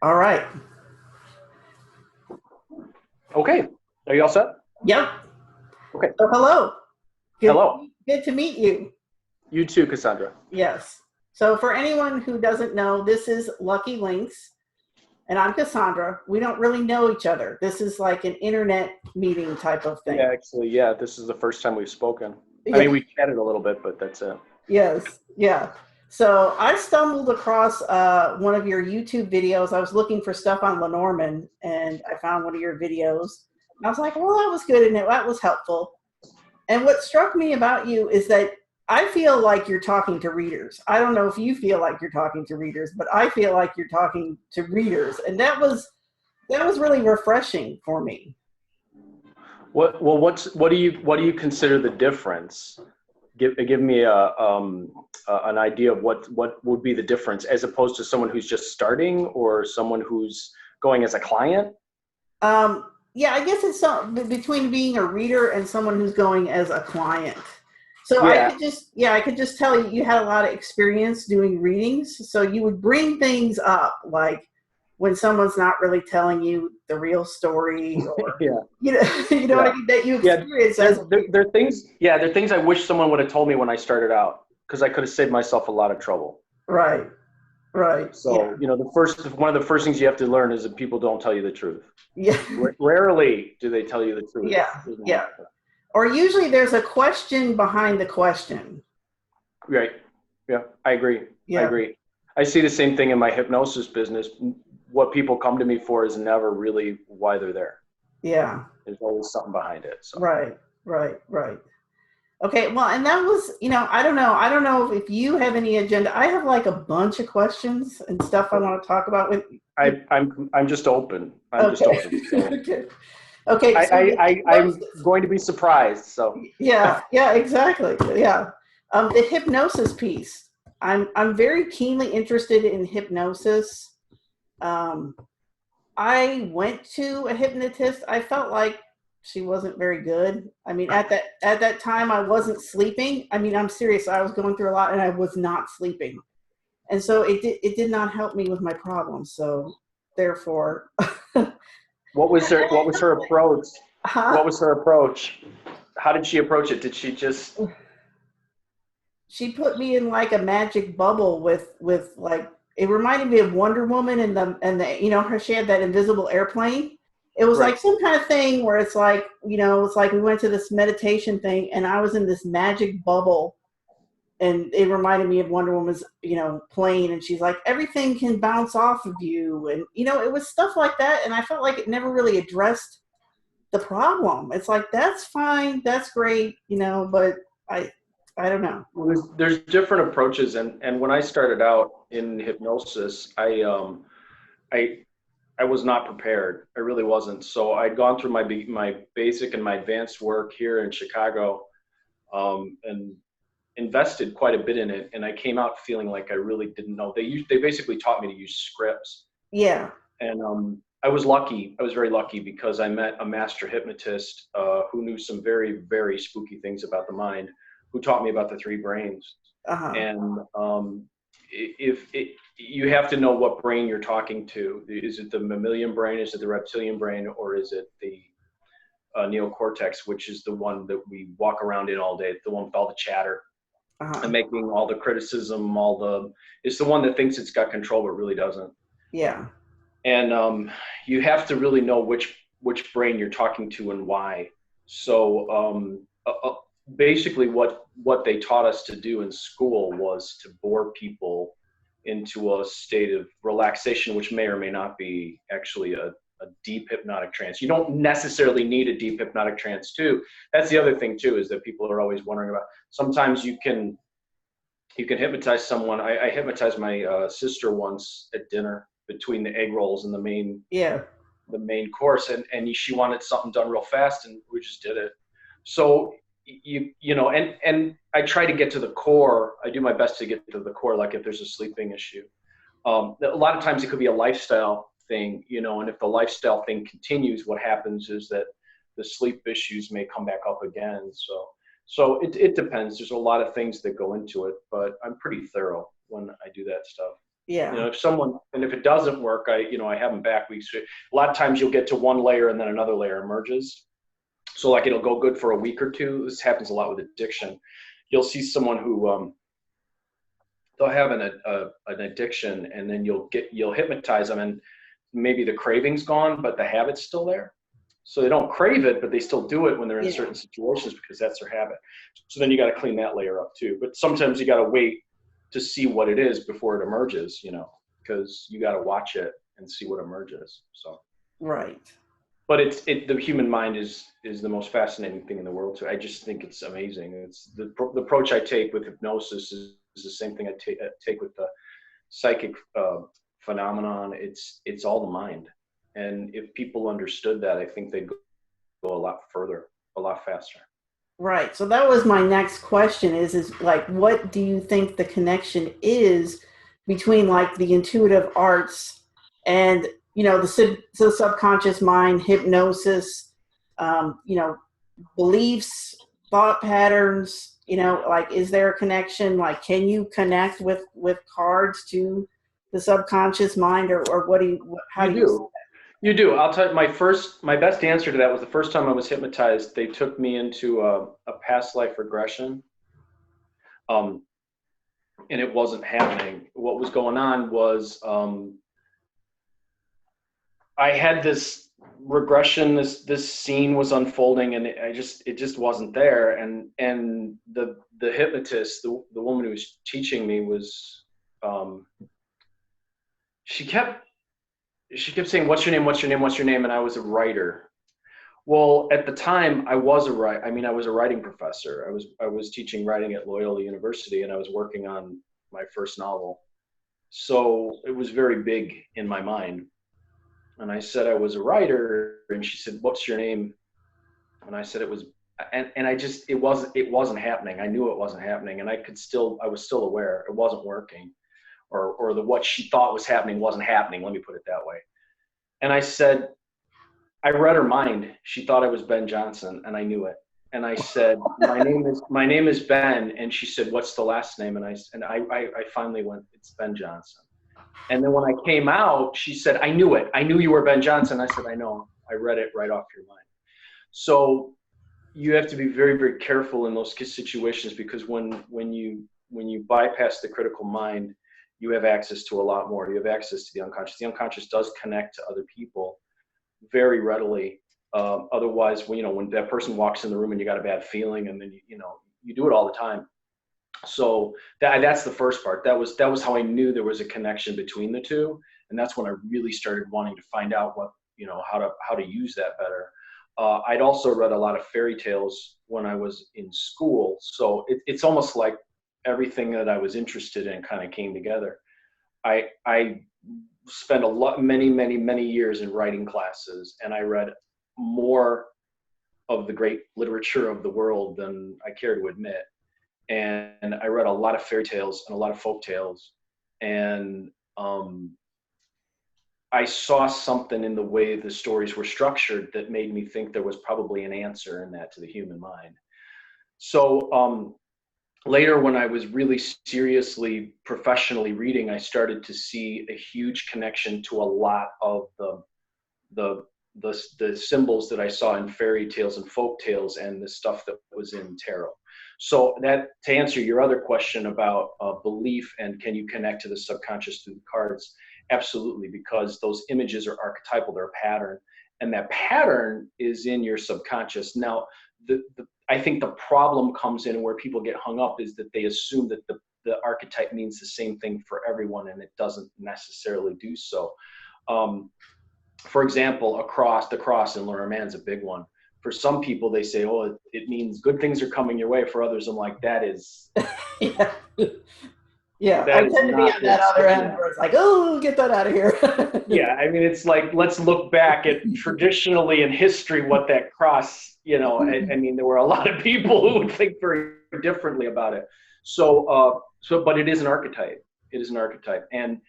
All right. Okay. Are you all set? Yep. Okay. So hello. Good, Hello. good to meet you. You too, Cassandra. Yes. So for anyone who doesn't know, this is Lucky Lynx, and I'm Cassandra. We don't really know each other. This is like an internet meeting type of thing. Yeah, actually, yeah, this is the first time we've spoken. I Yeah. mean, we chatted a little bit, but that's it. Yes. Yeah. So I stumbled across one of your YouTube videos. I was looking for stuff on Lenormand, and I found one of your videos. I was like, well, that was good, and that was helpful. And what struck me about you is that I feel like you're talking to readers. I don't know if you feel like you're talking to readers, but I feel like you're talking to readers, and that was really refreshing for me. What do you consider the difference? Give me an idea of what would be the difference as opposed to someone who's just starting or someone who's going as a client. Yeah, I guess it's between being a reader and someone who's going as a client. So Yeah, I could just tell you had a lot of experience doing readings. So you would bring things up like when someone's not really telling you the real story, or yeah, you know what yeah, I mean, that you yeah. experience as a There are things. Yeah, there are things I wish someone would have told me when I started out because I could have saved myself a lot of trouble. right, right, yeah, So, one of the first things you have to learn is that people don't tell you the truth. yeah, Rarely do they tell you the truth. yeah, yeah. Or usually there's a question behind the question. Right. Yeah, I agree. I Yeah, agree. I see the same thing in my hypnosis business. What people come to me for is never really why they're there. yeah, There's always something behind it. So, right, right, right. Okay, well, and that was, I don't know if you have any agenda. I have like a bunch of questions and stuff I want to talk about with you. I'm just open. I'm just Okay. open. So Okay. Okay, so the I'm hypnosis. going to be surprised. So, Yeah, yeah, exactly. Yeah. The hypnosis piece. I'm very keenly interested in hypnosis. Um, I went to a hypnotist. I felt like she wasn't very good. I mean, at that time, I wasn't sleeping. I mean, I'm serious. I was going through a lot, and I was not sleeping, and so it did not help me with my problems. So therefore, what was her approach? huh? What was her approach? How did she approach it? Did she just She put me in like a magic bubble with like it reminded me of Wonder Woman and the her she had that invisible airplane. It was right? like some kind of thing where it's like it's like we went to this meditation thing and I was in this magic bubble, and it reminded me of Wonder Woman's plane, and she's like everything can bounce off of you, and it was stuff like that, and I felt like it never really addressed the problem. It's like that's fine, that's great, but I I don't know. Well, there's different approaches, and when I started out in hypnosis, I I was not prepared. I really wasn't. So I'd gone through my basic and my advanced work here in Chicago, and invested quite a bit in it, and I came out feeling like I really didn't know. They basically taught me to use scripts, Yeah. and I was lucky. I was very lucky because I met a master hypnotist who knew some very spooky things about the mind, who taught me about the three brains. Uh-huh. And if it, you have to know what brain you're talking to. Is it the mammalian brain? Is it the reptilian brain? Or is it the neocortex, which is the one that we walk around in all day, the one with all the chatter and Uh-huh. making all the criticism, it's the one that thinks it's got control but really doesn't. Yeah. And you have to really know which brain you're talking to and why. So basically, what they taught us to do in school was to bore people into a state of relaxation, which may or may not be actually a deep hypnotic trance. You don't necessarily need a deep hypnotic trance too. That's the other thing too, is that people are always wondering about. Sometimes you can hypnotize someone. I hypnotized my sister once at dinner between the egg rolls and Yeah. the main course, and she wanted something done real fast, and we just did it. So and I try to get to the core. I do my best to get to the core, like if there's a sleeping issue. A lot of times it could be a lifestyle thing, and if the lifestyle thing continues, what happens is that the sleep issues may come back up again. So it depends. There's a lot of things that go into it, but I'm pretty thorough when I do that stuff. Yeah. If it doesn't work, I have them back weeks. A lot of times you'll get to one layer and then another layer emerges. So like it'll go good for a week or two. This happens a lot with addiction. You'll see someone who they'll have an addiction, and then you'll hypnotize them, and maybe the craving's gone, but the habit's still there. So they don't crave it, but they still do it when they're in certain situations because that's their habit. So then you got to clean that layer up too. But sometimes you got to wait to see what it is before it emerges, because you got to watch it and see what emerges. So. Right. But the human mind is the most fascinating thing in the world. So I just think it's amazing. It's the approach I take with hypnosis is the same thing I take with the psychic phenomenon. It's all the mind. And if people understood that, I think they'd go a lot further, a lot faster. Right. So that was my next question is like, what do you think the connection is between like the intuitive arts and, the subconscious mind, hypnosis, beliefs, thought patterns, like, is there a connection? Like, can you connect with cards to the subconscious mind, or how do you? You do. I'll tell you, my best answer to that was the first time I was hypnotized. They took me into a past life regression, and it wasn't happening. What was going on was I had this regression. This scene was unfolding, and it just wasn't there. And the hypnotist, the woman who was teaching me was, she kept saying, "What's your name? What's your name? What's your name?" And I was a writer. Well, at the time, I was a writing professor. I was teaching writing at Loyola University, and I was working on my first novel. So it was very big in my mind. And I said I was a writer, and she said, "What's your name?" And I said it was, and it wasn't happening. I knew it wasn't happening, and I was still aware it wasn't working, or what she thought was happening wasn't happening. Let me put it that way. And I said, I read her mind. She thought I was Ben Johnson, and I knew it. And I said, my name is Ben. And she said, "What's the last name?" And I finally went, "It's Ben Johnson." And then when I came out, she said, "I knew it. I knew you were Ben Johnson." I said, "I know. I read it right off your mind." So you have to be very, very careful in those situations, because when you bypass the critical mind, you have access to a lot more. You have access to the unconscious. The unconscious does connect to other people very readily. Otherwise, when that person walks in the room and you got a bad feeling, and then you do it all the time. So that's the first part. That was how I knew there was a connection between the two, and that's when I really started wanting to find out how to use that better. I'd also read a lot of fairy tales when I was in school, so it's almost like everything that I was interested in kind of came together. I spent many years in writing classes, and I read more of the great literature of the world than I care to admit. And I read a lot of fairy tales and a lot of folk tales, and I saw something in the way the stories were structured that made me think there was probably an answer in that to the human mind. So later, when I was really seriously professionally reading, I started to see a huge connection to a lot of the symbols that I saw in fairy tales and folk tales, and the stuff that was in tarot. So that, to answer your other question about belief and can you connect to the subconscious through the cards, absolutely, because those images are archetypal, they're a pattern, and that pattern is in your subconscious. Now, I think the problem comes in where people get hung up is that they assume that the archetype means the same thing for everyone, and it doesn't necessarily do so. For example, the cross in Laura Mann's a big one. For some people, they say, "Oh, it means good things are coming your way." For others, I'm like, that is. Yeah. Yeah, I tend to be on that other end where it's like, "Oh, get that out of here." Yeah, I mean, it's like, let's look back at traditionally in history what that cross, I mean, there were a lot of people who would think very differently about it. But it is an archetype. It is an archetype. And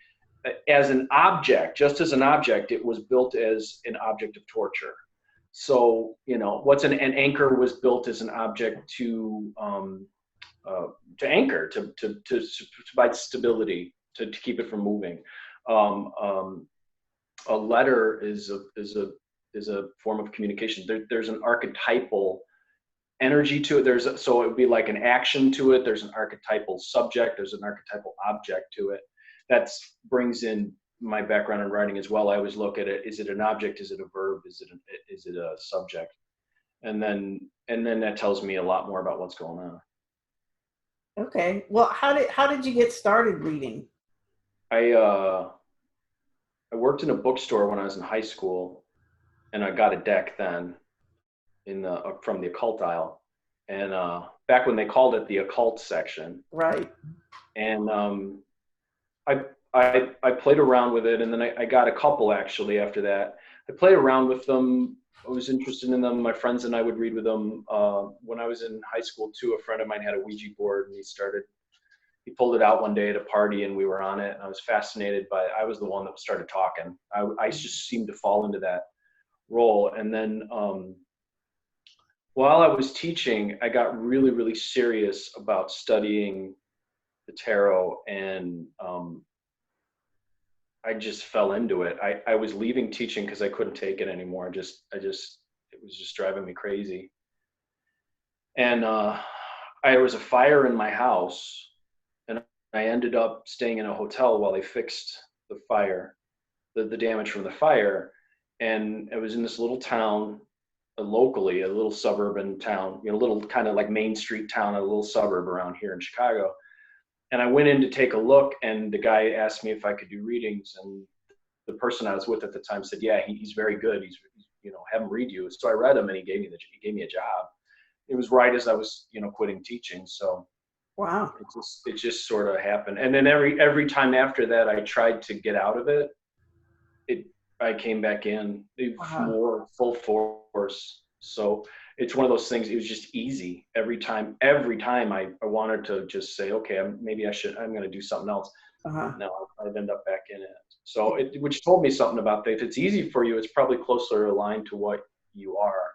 as an object, just as an object, it was built as an object of torture. So, what's an anchor was built as an object to anchor, to provide stability to keep it from moving. Um, um, a letter is a form of communication. There's an archetypal energy to it. So it would be like an action to it. There's an archetypal subject. There's an archetypal object to it. That brings in my background in writing as well. I always look at it. Is it an object? Is it a verb? Is it a subject? And then that tells me a lot more about what's going on. Okay. Well, how did you get started reading? I worked in a bookstore when I was in high school, and I got a deck then from the occult aisle, and back when they called it the occult section. Right. And I played around with it, and then I got a couple actually after that. I played around with them. I was interested in them. My friends and I would read with them. When I was in high school too, a friend of mine had a Ouija board, and he pulled it out one day at a party, and we were on it, and I was fascinated by it. I was the one that started talking. I just seemed to fall into that role. And then while I was teaching, I got really, really serious about studying the tarot, and I just fell into it. I was leaving teaching because I couldn't take it anymore. It was just driving me crazy. And there was a fire in my house, and I ended up staying in a hotel while they fixed the fire, the damage from the fire. And it was in this little town, locally, a little suburban town, a little kind of like Main Street town, a little suburb around here in Chicago. And I went in to take a look, and the guy asked me if I could do readings. And the person I was with at the time said, "Yeah, he's very good. He's have him read you." So I read him, and he gave me a job. It was right as I was, quitting teaching. So Wow. it just sort of happened. And then every time after that, I tried to get out of it. I came back in more full force. So it's one of those things. It was just easy every time. Every time I wanted to just say, okay, I'm going to do something else. No, I'd end up back in it. So which told me something about that. If it's easy for you, it's probably closer aligned to what you are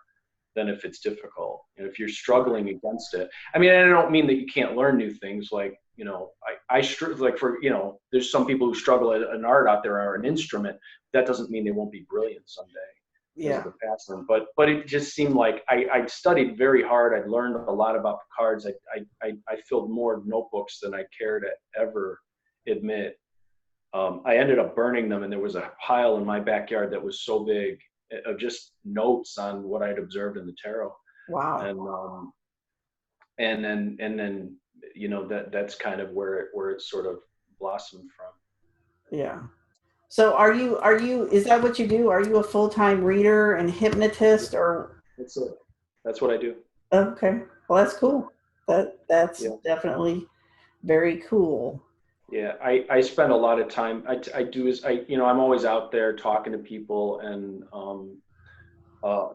than if it's difficult. And if you're struggling against it, I mean, I don't mean that you can't learn new things. Like, there's some people who struggle at an art out there or an instrument. That doesn't mean they won't be brilliant someday. Yeah. But it just seemed like I studied very hard. I'd learned a lot about the cards. I filled more notebooks than I care to ever admit. I ended up burning them, and there was a pile in my backyard that was so big of just notes on what I'd observed in the tarot. Wow. And then that's kind of where it sort of blossomed from. Yeah. So is that what you do? Are you a full-time reader and hypnotist, or? That's what I do. Okay. Well, that's cool. That's definitely very cool. Yeah. I spend a lot of time. I'm always out there talking to people and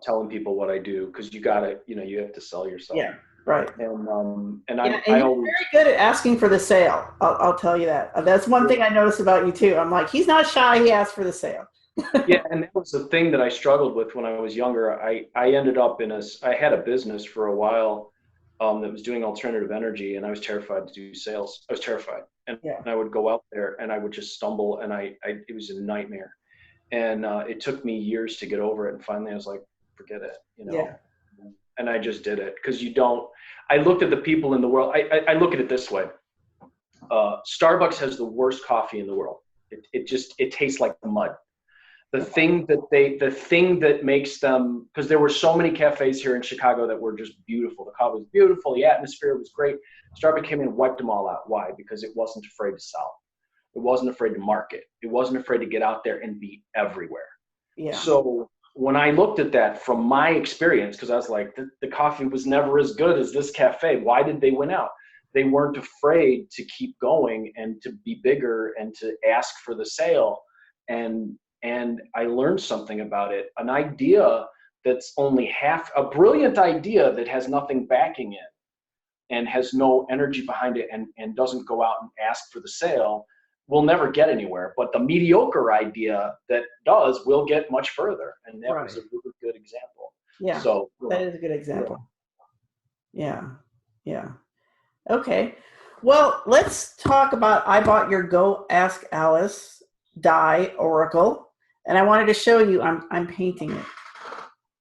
telling people what I do, because you have to sell yourself. Yeah. Right. And you're very good at asking for the sale. I'll tell you that. That's one thing I noticed about you too. I'm like, he's not shy. He asks for the sale. Yeah, and that was the thing that I struggled with when I was younger. I ended up I had a business for a while that was doing alternative energy, and I was terrified to do sales. I was terrified, and I would go out there and I would just stumble, and it was a nightmare. And it took me years to get over it, and finally I was like, forget it, Yeah. And I just did it, because I looked at the people in the world. I look at it this way. Starbucks has the worst coffee in the world. It tastes like mud. The thing that makes them, because there were so many cafes here in Chicago that were just beautiful. The coffee was beautiful. The atmosphere was great. Starbucks came in and wiped them all out. Why? Because it wasn't afraid to sell. It wasn't afraid to market. It wasn't afraid to get out there and be everywhere. Yeah. So when I looked at that from my experience, because I was like, the coffee was never as good as this cafe. Why did they win out? They weren't afraid to keep going and to be bigger and to ask for the sale. And I learned something about it. An idea that's only a brilliant idea that has nothing backing it and has no energy behind it and doesn't go out and ask for the sale will never get anywhere. But the mediocre idea that does will get much further. And that was a really good example. Yeah, so that is a good example. Yeah. Okay. Well, let's talk about. I bought your Go Ask Alice die oracle, and I wanted to show you. I'm painting it.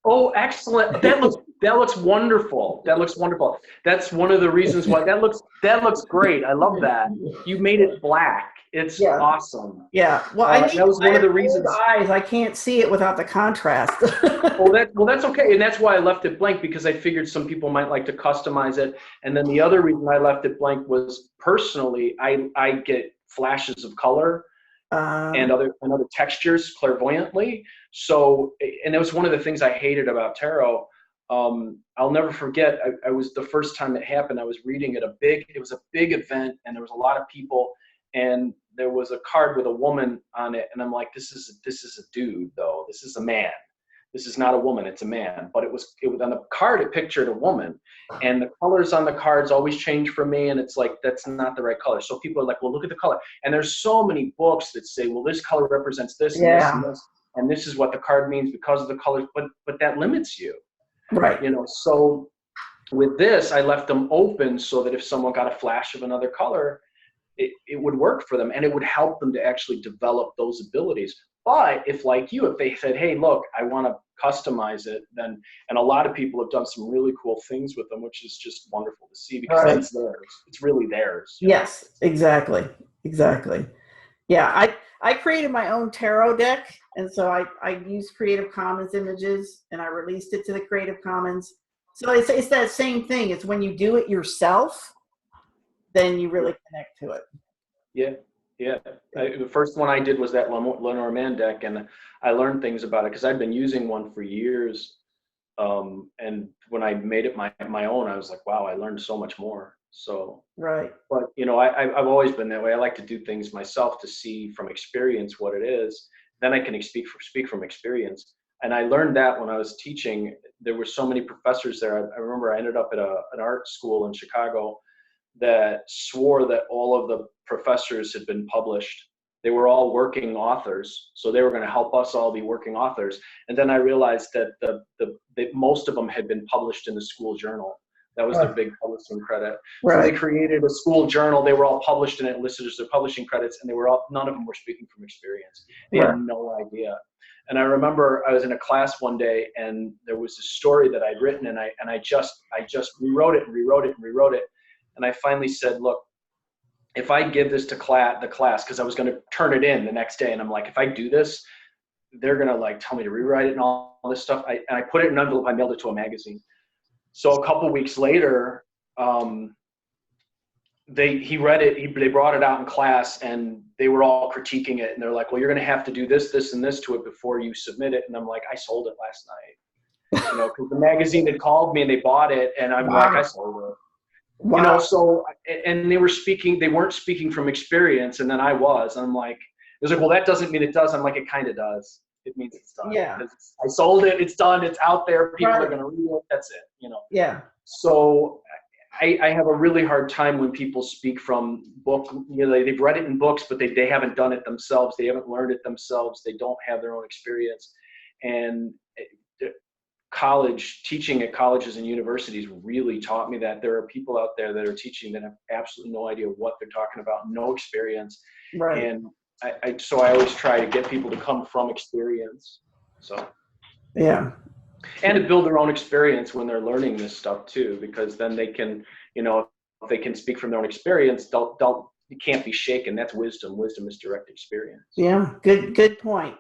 Oh, excellent! That looks wonderful. That looks wonderful. That's one of the reasons why that looks great. I love that. You made it black. It's awesome. Yeah. Well, that was one of the reasons. Eyes. I can't see it without the contrast. That's okay, and that's why I left it blank, because I figured some people might like to customize it. And then the other reason I left it blank was personally, I get flashes of color and other textures clairvoyantly. So, and it was one of the things I hated about tarot. I'll never forget. I was the first time it happened. I was reading at it was a big event, and there was a lot of people, and there was a card with a woman on it, and I'm like, this is a dude, though. This is a man. This is not a woman, it's a man. But it was on the card, it pictured a woman. And the colors on the cards always change for me, and it's like, that's not the right color. So people are like, well, look at the color. And there's so many books that say, well, this color represents this and this and this, and this is what the card means because of the colors, but that limits you. Right. So with this, I left them open so that if someone got a flash of another color, it would work for them, and it would help them to actually develop those abilities. But if, like you, if they said, hey, look, I want to customize it, then, and a lot of people have done some really cool things with them, which is just wonderful to see, because then it's theirs. It's really theirs. Yes, exactly. Yeah, I created my own tarot deck, and so I used Creative Commons images, and I released it to the Creative Commons. So it's that same thing. It's when you do it yourself, then you really connect to it. Yeah. The first one I did was that Lenormand deck, and I learned things about it because I'd been using one for years. And when I made it my own, I was like, wow, I learned so much more. So, right. But I've always been that way. I like to do things myself to see from experience what it is. Then I can speak from experience. And I learned that when I was teaching. There were so many professors there. I remember I ended up at an art school in Chicago that swore that all of the professors had been published. They were all working authors, so they were going to help us all be working authors. And then I realized that that most of them had been published in the school journal. That was their big publishing credit. Right. So they created a school journal. They were all published in it, listed as their publishing credits, and none of them were speaking from experience. They had no idea. And I remember I was in a class one day, and there was a story that I'd written, and I just rewrote it. And I finally said, look, if I give this to the class, because I was going to turn it in the next day, and I'm like, if I do this, they're going to like tell me to rewrite it and all this stuff. And I put it in an envelope. I mailed it to a magazine. So a couple weeks later, he read it. They brought it out in class, and they were all critiquing it. And they're like, well, you're going to have to do this, this, and this to it before you submit it. And I'm like, I sold it last night. Because the magazine had called me and they bought it, and I'm like, I sold it. Wow. So, and they weren't speaking from experience, and then I was. And I'm like, it was like, well, that doesn't mean it does. I'm like, it kind of does. It means it's done. Yeah. I sold it. It's done. It's out there. People are going to read it. That's it. Yeah. So I have a really hard time when people speak from book. They've read it in books, but they haven't done it themselves. They haven't learned it themselves. They don't have their own experience. And teaching at colleges and universities really taught me that there are people out there that are teaching that have absolutely no idea what they're talking about, no experience. Right. And so I always try to get people to come from experience. So, yeah. And to build their own experience when they're learning this stuff too, because then they can, if they can speak from their own experience, it can't be shaken. That's wisdom. Wisdom is direct experience. Yeah. Good point.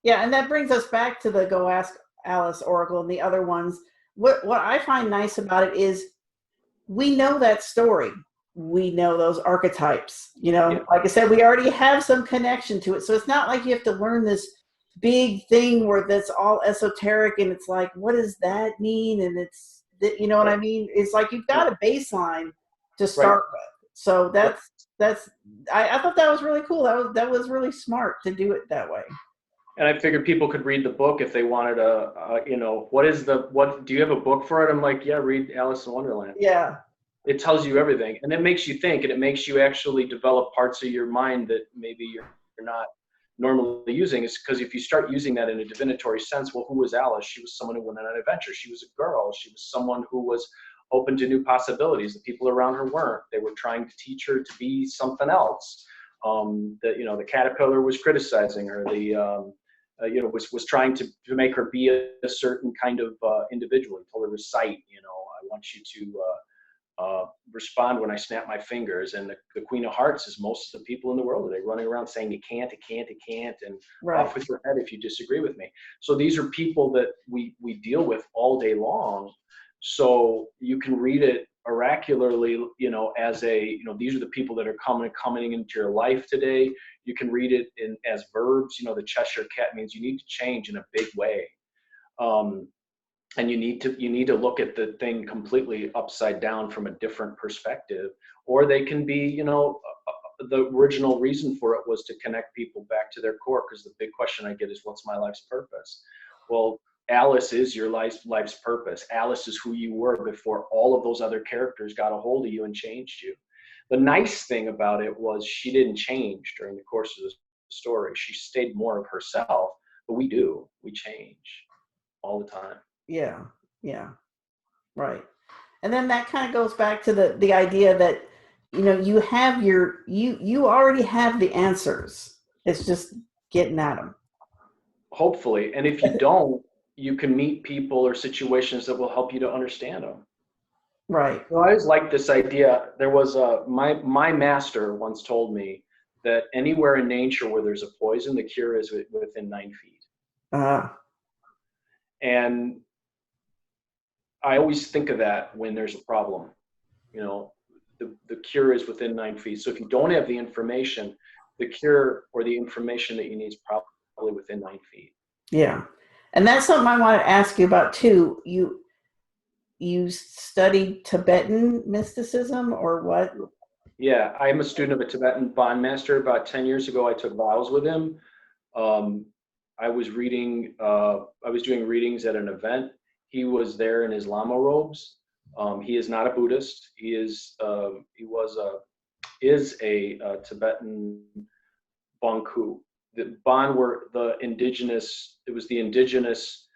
Yeah. And that brings us back to the Go Ask Alice Oracle and the other ones. What I find nice about it is we know that story. We know those archetypes. Like I said, we already have some connection to it. So it's not like you have to learn this big thing where that's all esoteric and it's like, what does that mean? And it's, what I mean? It's like you've got a baseline to start with. So that's I thought that was really cool. That was really smart to do it that way. And I figured people could read the book if they wanted what do you have a book for it? I'm like, yeah, read Alice in Wonderland. Yeah. It tells you everything. And it makes you think, and it makes you actually develop parts of your mind that maybe you're not normally using. Is because if you start using that in a divinatory sense, well, who was Alice? She was someone who went on an adventure. She was a girl. She was someone who was open to new possibilities. The people around her weren't. They were trying to teach her to be something else. The caterpillar was criticizing her. Was trying to make her be a certain kind of individual. He told her to recite. I want you to respond when I snap my fingers. And the Queen of Hearts is most of the people in the world. They're running around saying, you can't, and Right. off with your head if you disagree with me. So these are people that we deal with all day long. So you can read it oracularly, as these are the people that are coming into your life today. You can read it as verbs. The Cheshire Cat means you need to change in a big way. And you need to look at the thing completely upside down from a different perspective. Or they can be, the original reason for it was to connect people back to their core, because the big question I get is, what's my life's purpose? Well, Alice is your life's purpose. Alice is who you were before all of those other characters got a hold of you and changed you. The nice thing about it was she didn't change during the course of the story. She stayed more of herself, but we change all the time. Yeah. Right. And then that kind of goes back to the idea that, you have you already have the answers. It's just getting at them. Hopefully. And if you don't, you can meet people or situations that will help you to understand them. Right. Well, I always like this idea. There was my master once told me that anywhere in nature where there's a poison, the cure is within 9 feet. And I always think of that when there's a problem. The cure is within 9 feet. So if you don't have the information, the cure or the information that you need is probably within 9 feet. Yeah. And that's something I want to ask you about too. You studied Tibetan mysticism or what? Yeah, I'm a student of a Tibetan Bond master. About 10 years ago, I took vows with him. I was doing readings at an event. He was there in his Lama robes. He is not a Buddhist. He is a Tibetan Bangku. The Bon were the indigenous. It was the indigenous.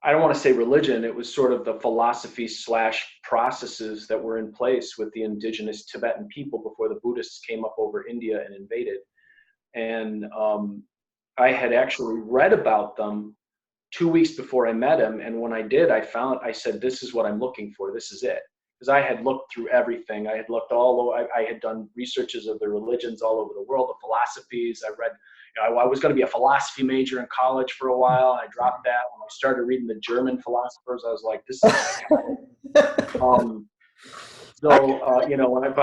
I don't want to say religion. It was sort of the philosophy / processes that were in place with the indigenous Tibetan people before the Buddhists came up over India and invaded. And I had actually read about them 2 weeks before I met him. And when I did, I said, this is what I'm looking for. This is it. Because I had looked through everything. I had looked I had done researches of the religions all over the world, the philosophies. I read, I was going to be a philosophy major in college for a while. I dropped that. When I started reading the German philosophers, I was like, this is by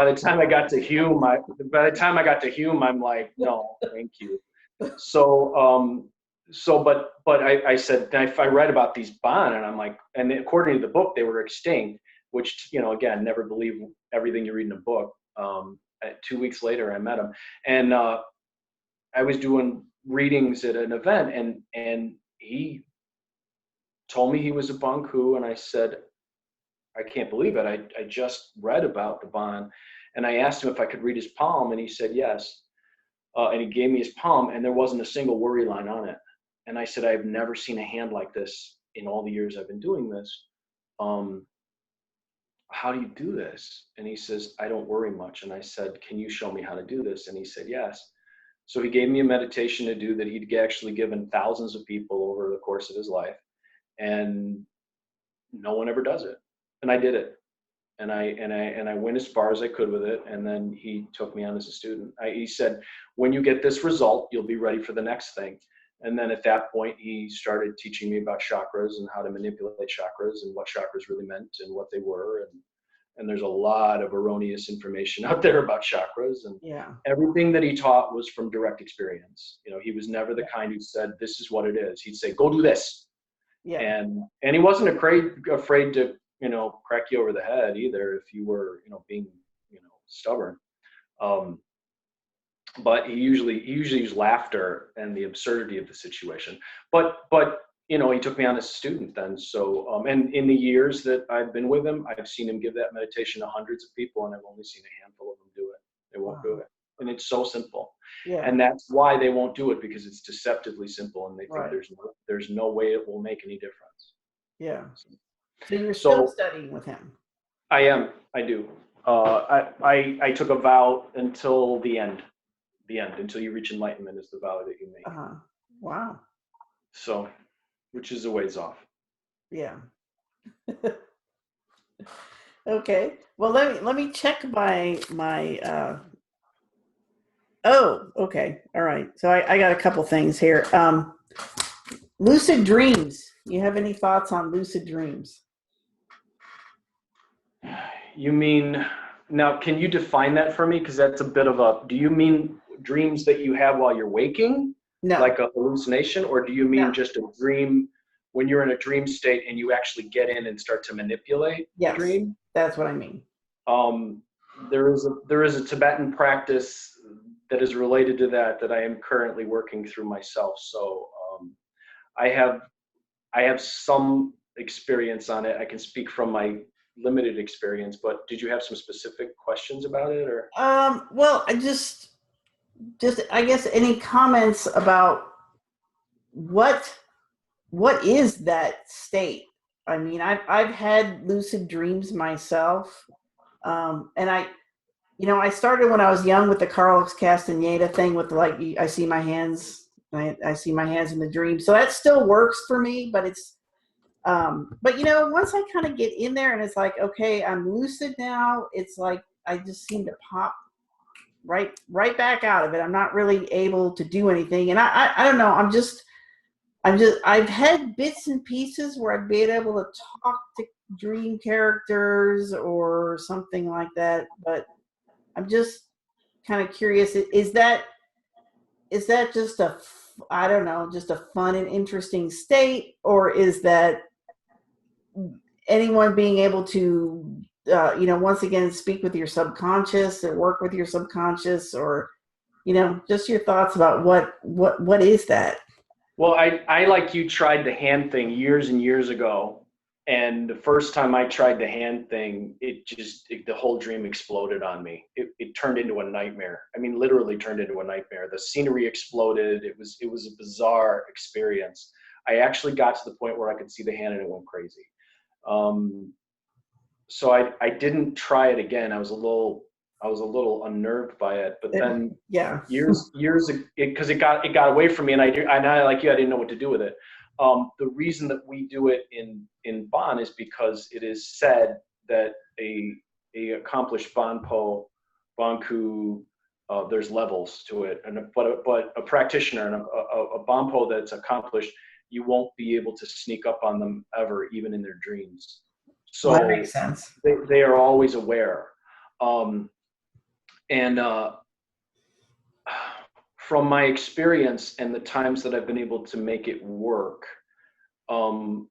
the time I got to Hume, I'm like, no, thank you. But I said, I read about these Bon, and I'm like, and according to the book, they were extinct, which, again, never believe everything you read in a book. 2 weeks later, I met him, and I was doing readings at an event, and he told me he was a Bangku, and I said, I can't believe it. I just read about the Bon, and I asked him if I could read his palm, and he said yes. And he gave me his palm, and there wasn't a single worry line on it. And I said, I've never seen a hand like this in all the years I've been doing this. How do you do this? And he says, I don't worry much. And I said, can you show me how to do this? And he said, yes. So he gave me a meditation to do that he'd actually given thousands of people over the course of his life. And no one ever does it. And I did it. And I went as far as I could with it. And then he took me on as a student. He said, when you get this result, you'll be ready for the next thing. And then at that point, he started teaching me about chakras and how to manipulate chakras and what chakras really meant and what they were. And there's a lot of erroneous information out there about chakras. And everything that he taught was from direct experience. He was never the kind who said, this is what it is. He'd say, go do this. Yeah. And he wasn't afraid to, crack you over the head either if you were, being, stubborn. But he usually used laughter and the absurdity of the situation. But he took me on as a student then. So, and in the years that I've been with him, I've seen him give that meditation to hundreds of people, and I've only seen a handful of them do it. They won't do it. And it's so simple. Yeah. And that's why they won't do it, because it's deceptively simple, and they think there's no way it will make any difference. Yeah. So you're still studying with him? I am. I do. I took a vow until the end. The end, until you reach enlightenment, is the vow that you make. Wow. So, which is a ways off. Yeah. Okay. Well, let me check my. Oh, okay. All right. So I got a couple things here. Lucid dreams. You have any thoughts on lucid dreams? You mean, now can you define that for me? Because that's a bit of a, do you mean dreams that you have while you're waking, No. like a hallucination, or do you mean No. just a dream when you're in a dream state and you actually get in and start to manipulate the Yes, dream? that's what I mean. There is a Tibetan practice that is related to that I am currently working through myself. So I have some experience on it. I can speak from my limited experience, but did you have some specific questions about it, or? Well, I just I guess any comments about what is that state? I mean, I've had lucid dreams myself, and I started when I was young with the Carlos Castaneda thing with like I see my hands, I see my hands in the dream, so that still works for me. But it's but once I kind of get in there and it's like, okay, I'm lucid now, it's like I just seem to pop right back out of it. I'm not really able to do anything, and I don't know. I've had bits and pieces where I've been able to talk to dream characters or something like that, but I'm just kind of curious. Is that just I don't know, just a fun and interesting state, or is that anyone being able to, once again, speak with your subconscious or work with your subconscious, or, just your thoughts about what is that? Well, I like you tried the hand thing years and years ago. And the first time I tried the hand thing, the whole dream exploded on me. It turned into a nightmare. I mean, literally turned into a nightmare. The scenery exploded. It was a bizarre experience. I actually got to the point where I could see the hand and it went crazy. So I didn't try it again. I was a little unnerved by it, but then Yeah. years because it got away from me, and I like you, I didn't know what to do with it. The reason that we do it in Bonn is because it is said that a accomplished Bonku, there's levels to it, but a practitioner and a Bonpo that's accomplished, you won't be able to sneak up on them ever, even in their dreams. So well, that makes sense. They are always aware. And from my experience and the times that I've been able to make it work, and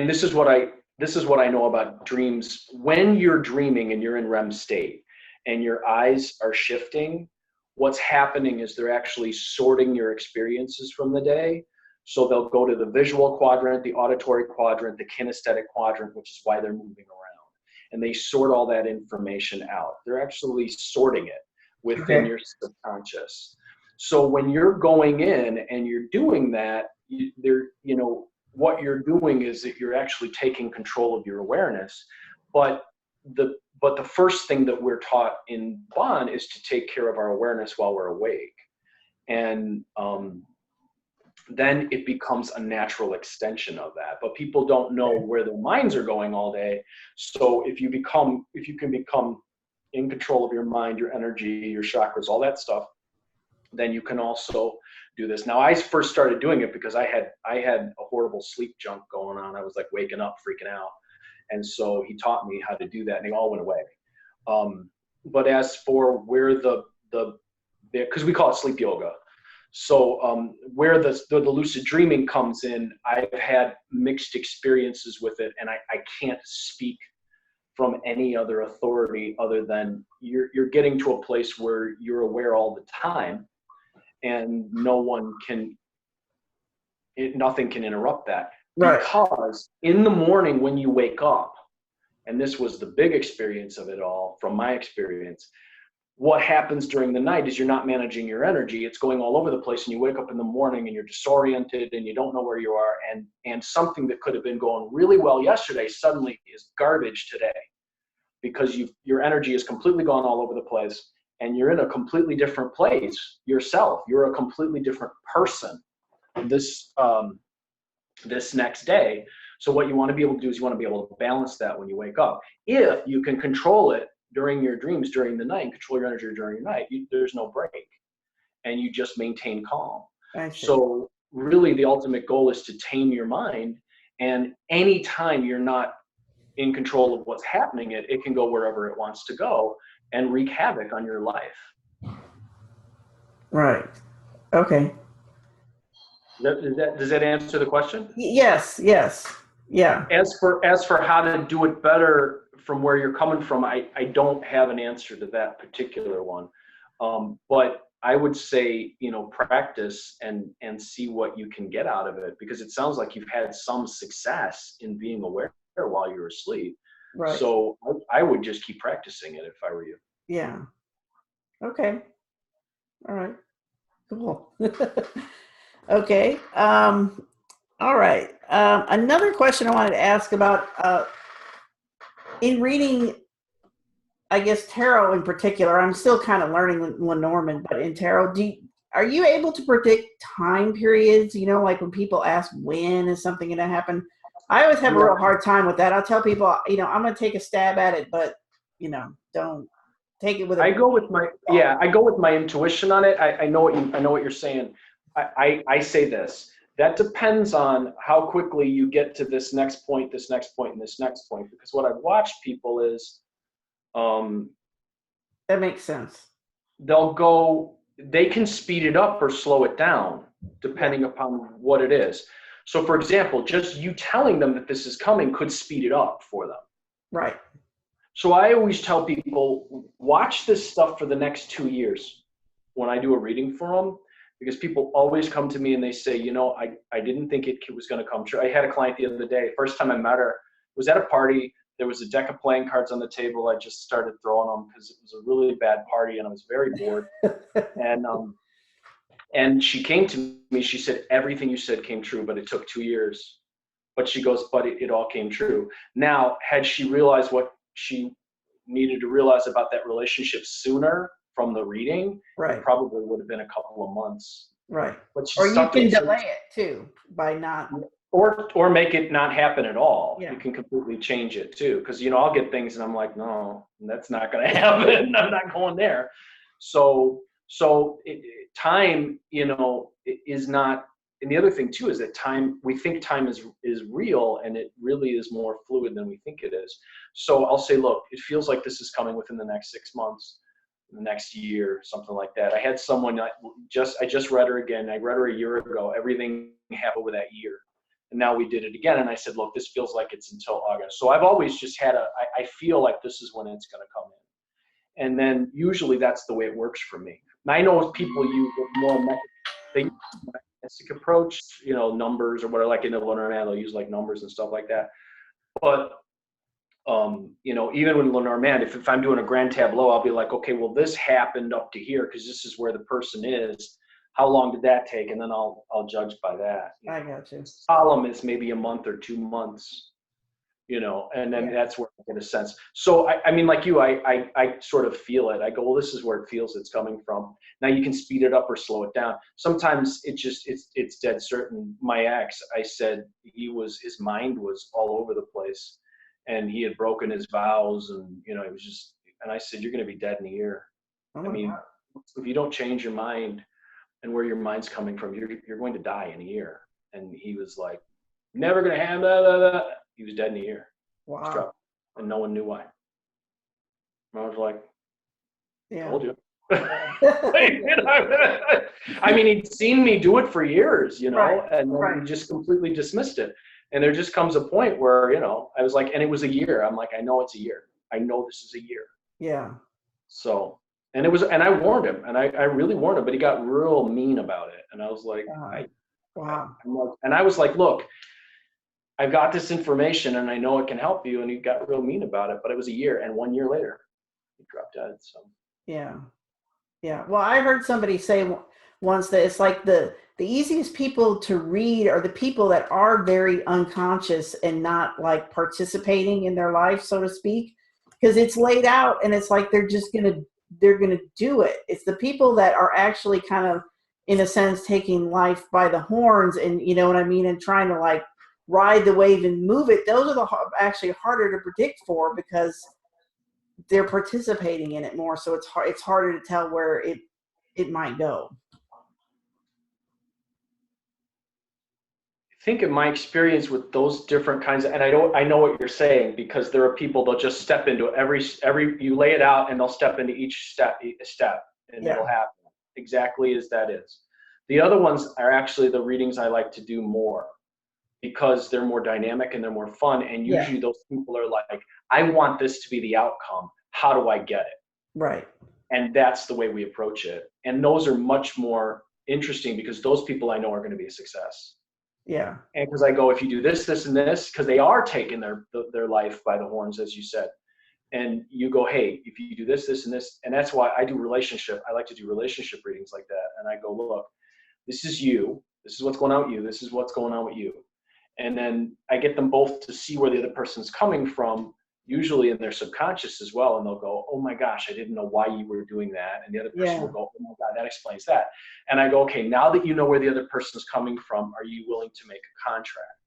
this is what I know about dreams. When you're dreaming and you're in REM state and your eyes are shifting, what's happening is they're actually sorting your experiences from the day. So they'll go to the visual quadrant, the auditory quadrant, the kinesthetic quadrant, which is why they're moving around. And they sort all that information out. They're actually sorting it within your subconscious. So when you're going in and you're doing that, what you're doing is that you're actually taking control of your awareness. But the first thing that we're taught in Bonn is to take care of our awareness while we're awake. And then it becomes a natural extension of that. But people don't know where their minds are going all day. So if you can become in control of your mind, your energy, your chakras, all that stuff, then you can also do this. Now, I first started doing it because I had a horrible sleep junk going on. I was like waking up, freaking out. And so he taught me how to do that, and they all went away. But as for where because we call it sleep yoga. So where the lucid dreaming comes in, I've had mixed experiences with it, and I can't speak from any other authority other than you're getting to a place where you're aware all the time, and nothing can interrupt that. Right. Because in the morning when you wake up, and this was the big experience of it all from my experience, what happens during the night is you're not managing your energy. It's going all over the place, and you wake up in the morning and you're disoriented and you don't know where you are. And something that could have been going really well yesterday suddenly is garbage today, because your energy is completely gone all over the place, and you're in a completely different place yourself. You're a completely different person this next day. So what you want to be able to do is you want to be able to balance that when you wake up. If you can control it during your dreams, during the night, and control your energy during your night, there's no break, and you just maintain calm. So really the ultimate goal is to tame your mind, and anytime you're not in control of what's happening, it can go wherever it wants to go and wreak havoc on your life. Right. Okay. Does that answer the question? Yes. Yeah. As for how to do it better from where you're coming from, I don't have an answer to that particular one. But I would say, practice and see what you can get out of it, because it sounds like you've had some success in being aware while you're asleep. Right. So I would just keep practicing it if I were you. Yeah. Okay. All right. Cool. Okay. All right. Another question I wanted to ask about, in reading, I guess, tarot in particular, I'm still kind of learning Lenormand, but in tarot, are you able to predict time periods? Like when people ask when is something going to happen? I always have a real hard time with that. I'll tell people, I'm going to take a stab at it, but, don't take it with I go with my intuition on it. I know what you're saying. I say this. That depends on how quickly you get to this next point, this next point, and this next point. Because what I've watched people is, that makes sense. They can speed it up or slow it down depending upon what it is. So for example, just you telling them that this is coming could speed it up for them. Right. So I always tell people, watch this stuff for the next 2 years when I do a reading for them, because people always come to me and they say, I didn't think it was going to come true. I had a client the other day, first time I met her, was at a party. There was a deck of playing cards on the table. I just started throwing them because it was a really bad party and I was very bored. And she came to me, she said, everything you said came true, but it took 2 years. But she goes, but it all came true. Now, had she realized what she needed to realize about that relationship sooner from the reading, it probably would have been a couple of months. Right. But or you can delay it too by not. Or make it not happen at all. Yeah. You can completely change it too. Because, I'll get things and I'm like, no, that's not going to happen. I'm not going there. So time, is not. And the other thing too is that time, we think time is real, and it really is more fluid than we think it is. So I'll say, look, it feels like this is coming within the next 6 months, the next year, something like that. I had someone I just read her again. I read her a year ago. Everything happened over that year. And now we did it again. And I said, look, this feels like it's until August. So I've always just had I feel like this is when it's going to come in. And then usually that's the way it works for me. And I know people use more mechanistic approach, numbers or whatever, like in the Lenormand, they'll use like numbers and stuff like that. But, even with Lenormand, if I'm doing a grand tableau, I'll be like, okay, well, this happened up to here because this is where the person is. How long did that take? And then I'll judge by that. I got you. Column is maybe a month or 2 months, and then that's where I get a sense. So, I mean, like you, I sort of feel it. I go, well, this is where it feels it's coming from. Now you can speed it up or slow it down. Sometimes it's dead certain. My ex, I said his mind was all over the place and he had broken his vows and, it was just, and I said, you're going to be dead in a year. I mean, if you don't change your mind and where your mind's coming from, you're going to die in a year. And he was like, never going to have that. He was dead in a year. Wow. And no one knew why. And I was like, told you. I mean, he'd seen me do it for years, and then he just completely dismissed it. And there just comes a point where, I was like, and it was a year. I'm like, I know it's a year. I know this is a year. Yeah. So, and I warned him, and I really warned him, but he got real mean about it. And I was like, and I was like, look, I've got this information and I know it can help you. And he got real mean about it, but it was a year. And 1 year later, he dropped dead. So. Yeah. Yeah. Well, I heard somebody say once that it's like the easiest people to read are the people that are very unconscious and not like participating in their life, so to speak, because it's laid out and it's like they're gonna do it. It's the people that are actually kind of, in a sense, taking life by the horns, and you know what I mean, and trying to like ride the wave and move it. Those are actually harder to predict for because they're participating in it more. So it's harder to tell where it might go. I think in my experience with those different kinds of, and I know what you're saying, because there are people that'll just step into every you lay it out and they'll step into each step and Yeah. it'll happen exactly as that is. The other ones are actually the readings I like to do more because they're more dynamic and they're more fun. And Yeah. usually those people are like, I want this to be the outcome. How do I get it? Right. And that's the way we approach it. And those are much more interesting because those people I know are going to be a success. Yeah. And because I go, if you do this, this, and this, because they are taking their life by the horns, as you said. And you go, hey, if you do this, this, and this, and that's why I do relationship. I like to do relationship readings like that. And I go, look, this is you. This is what's going on with you. This is what's going on with you. And then I get them both to see where the other person's coming from, usually in their subconscious as well. And they'll go, oh my gosh, I didn't know why you were doing that. And the other person will Yeah. go, oh my God, that explains that. And I go, okay, now that you know where the other person is coming from, are you willing to make a contract?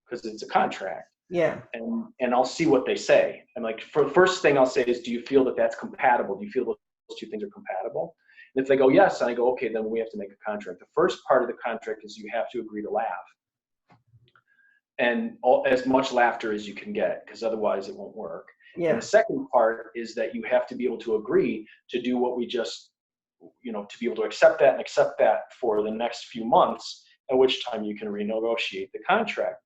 Because it's a contract. Yeah. And I'll see what they say. And like, for the first thing I'll say is, do you feel that that's compatible? Do you feel those two things are compatible? And if they go, yes, and I go, okay, then we have to make a contract. The first part of the contract is you have to agree to laugh. And as much laughter as you can get, because otherwise it won't work. Yeah. And the second part is that you have to be able to agree to do what we just, to be able to accept that for the next few months, at which time you can renegotiate the contract.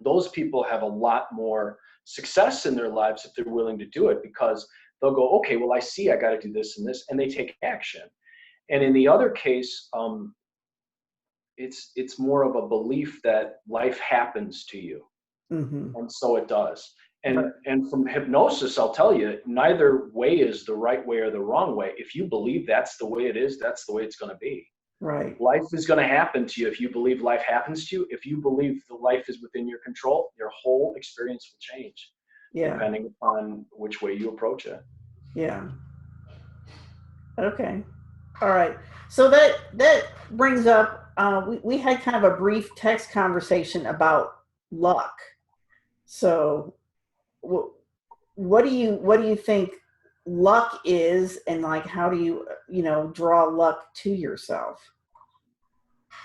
Those people have a lot more success in their lives if they're willing to do it, because they'll go, okay, well, I see I got to do this and this, and they take action. And in the other case, it's more of a belief that life happens to you. Mm-hmm. And so it does. Right. And from hypnosis, I'll tell you, neither way is the right way or the wrong way. If you believe that's the way it is, that's the way it's going to be. Right. Life is going to happen to you if you believe life happens to you. If you believe the life is within your control, your whole experience will change, Yeah. depending upon which way you approach it. Yeah. Okay. All right. So that brings up we had kind of a brief text conversation about luck. So what do you think luck is, and like how do you draw luck to yourself?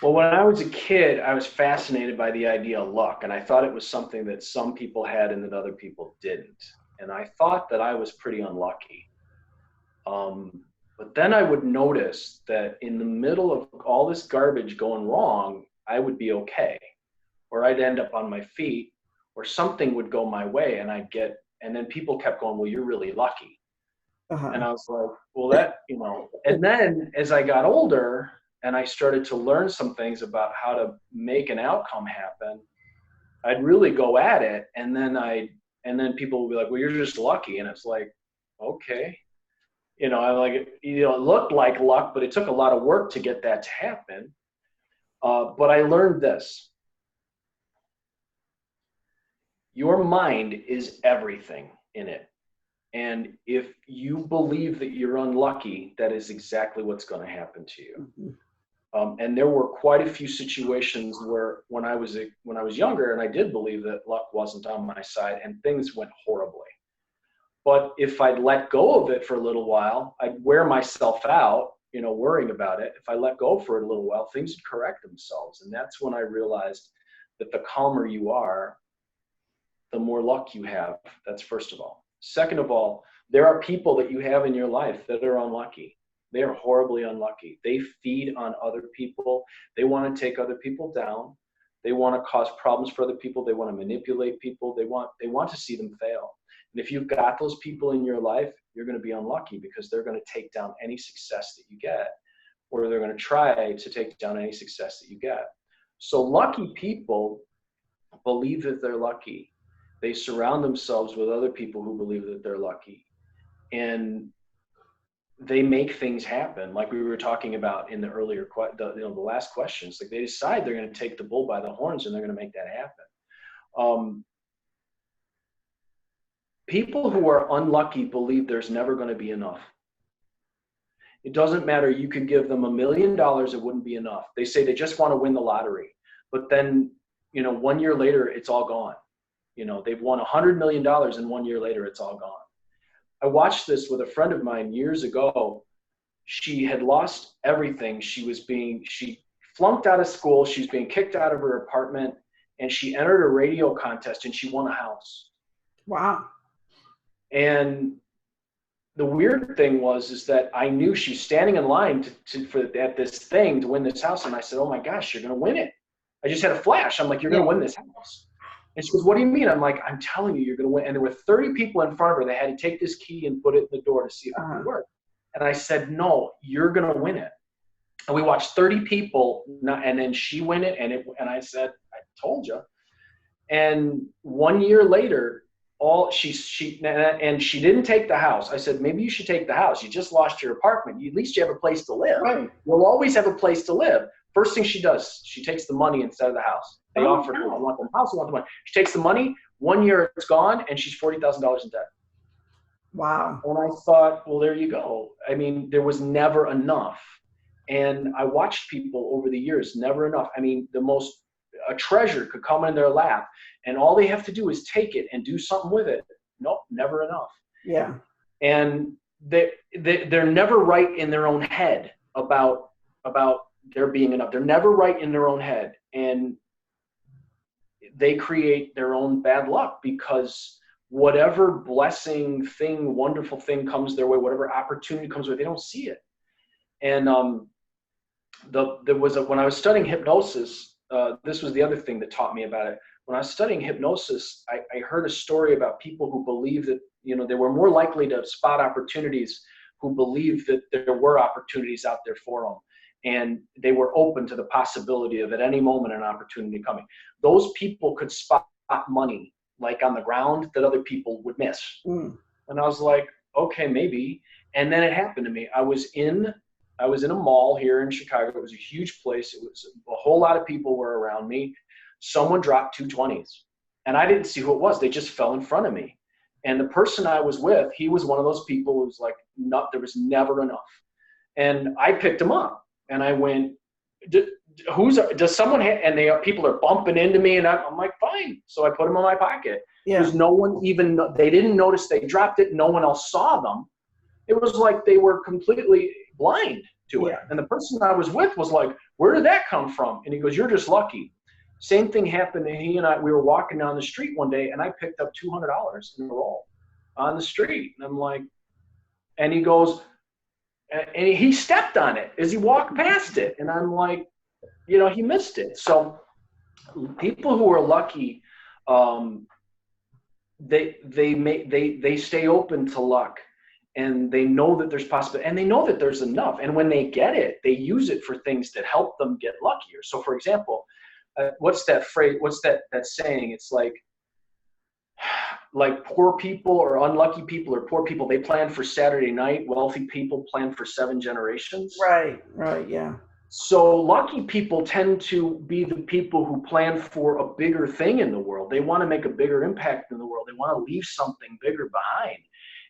Well, when I was a kid, I was fascinated by the idea of luck, and I thought it was something that some people had and that other people didn't. And I thought that I was pretty unlucky. But then I would notice that in the middle of all this garbage going wrong, I would be okay, or I'd end up on my feet, or something would go my way, and and then people kept going, well, you're really lucky. And Uh-huh. I was like, well, and then as I got older and I started to learn some things about how to make an outcome happen, I'd really go at it. And then people would be like, well, you're just lucky. And it's like, okay. It looked like luck, but it took a lot of work to get that to happen. But I learned this. Your mind is everything in it. And if you believe that you're unlucky, that is exactly what's going to happen to you. Mm-hmm. And there were quite a few situations where when I was younger, and I did believe that luck wasn't on my side, and things went horribly. But if I'd let go of it for a little while, I'd wear myself out, worrying about it. If I let go for a little while, things would correct themselves. And that's when I realized that the calmer you are, the more luck you have. That's first of all. Second of all, there are people that you have in your life that are unlucky. They are horribly unlucky. They feed on other people. They want to take other people down. They want to cause problems for other people. They want to manipulate people. They want to see them fail. And if you've got those people in your life, you're going to be unlucky because they're going to take down any success that you get, or they're going to try to take down any success that you get. So lucky people believe that they're lucky. They surround themselves with other people who believe that they're lucky. And they make things happen. Like we were talking about in the earlier, the last questions, like they decide they're going to take the bull by the horns and they're going to make that happen. People who are unlucky believe there's never going to be enough. It doesn't matter. You could give them $1 million. It wouldn't be enough. They say they just want to win the lottery, but then, 1 year later, it's all gone. They've won $100 million and 1 year later, it's all gone. I watched this with a friend of mine years ago. She had lost everything. She flunked out of school. She was being kicked out of her apartment, and she entered a radio contest and she won a house. Wow. And the weird thing is that I knew she's standing in line at this thing to win this house. And I said, oh my gosh, you're going to win it. I just had a flash. I'm like, you're going to win this house. And she goes, what do you mean? I'm like, I'm telling you, you're going to win. And there were 30 people in front of her. They had to take this key and put it in the door to see if it would work. And I said, no, you're going to win it. And we watched 30 people, and then she win it. And I said, I told you. And 1 year later, she didn't take the house. I said, maybe you should take the house. You just lost your apartment. At least you have a place to live. Right. You'll always have a place to live. First thing she does, she takes the money instead of the house. They offer her, I want the house, I want the money. She takes the money, 1 year it's gone, and she's $40,000 in debt. Wow. And I thought, well, there you go. I mean, there was never enough. And I watched people over the years, never enough. I mean, a treasure could come in their lap, and all they have to do is take it and do something with it. Nope, never enough. Yeah. And they're never right in their own head about there being enough. They're never right in their own head. And they create their own bad luck, because whatever blessing thing, wonderful thing comes their way, whatever opportunity comes their way, they don't see it. And when I was studying hypnosis, this was the other thing that taught me about it. When I was studying hypnosis, I heard a story about people who believed that, they were more likely to spot opportunities, who believed that there were opportunities out there for them. And they were open to the possibility of at any moment an opportunity coming. Those people could spot money like on the ground that other people would miss. And I was like, okay, maybe. And then it happened to me. I was in a mall here in Chicago. It was a huge place. It was a whole lot of people were around me. Someone dropped 220s, and I didn't see who it was. They just fell in front of me. And the person I was with, he was one of those people who was like, there was never enough. And I picked him up, and I went, does someone have, and people are bumping into me, and I'm like, fine. So I put them in my pocket. Yeah. Because no one they didn't notice they dropped it. No one else saw them. It was like they were completely blind to it. Yeah. And the person I was with was like, where did that come from? And he goes, you're just lucky. Same thing happened to he and I. We were walking down the street one day, and I picked up $200 in a roll on the street. And I'm like, and he goes, and he stepped on it as he walked past it. And I'm like, he missed it. So people who are lucky, they stay open to luck, and they know that there's possibility, and they know that there's enough. And when they get it, they use it for things that help them get luckier. So for example, what's that phrase? What's that saying? It's like poor people or unlucky people or poor people, they plan for Saturday night. Wealthy people plan for 7 generations. Right, yeah. So lucky people tend to be the people who plan for a bigger thing in the world. They want to make a bigger impact in the world. They want to leave something bigger behind.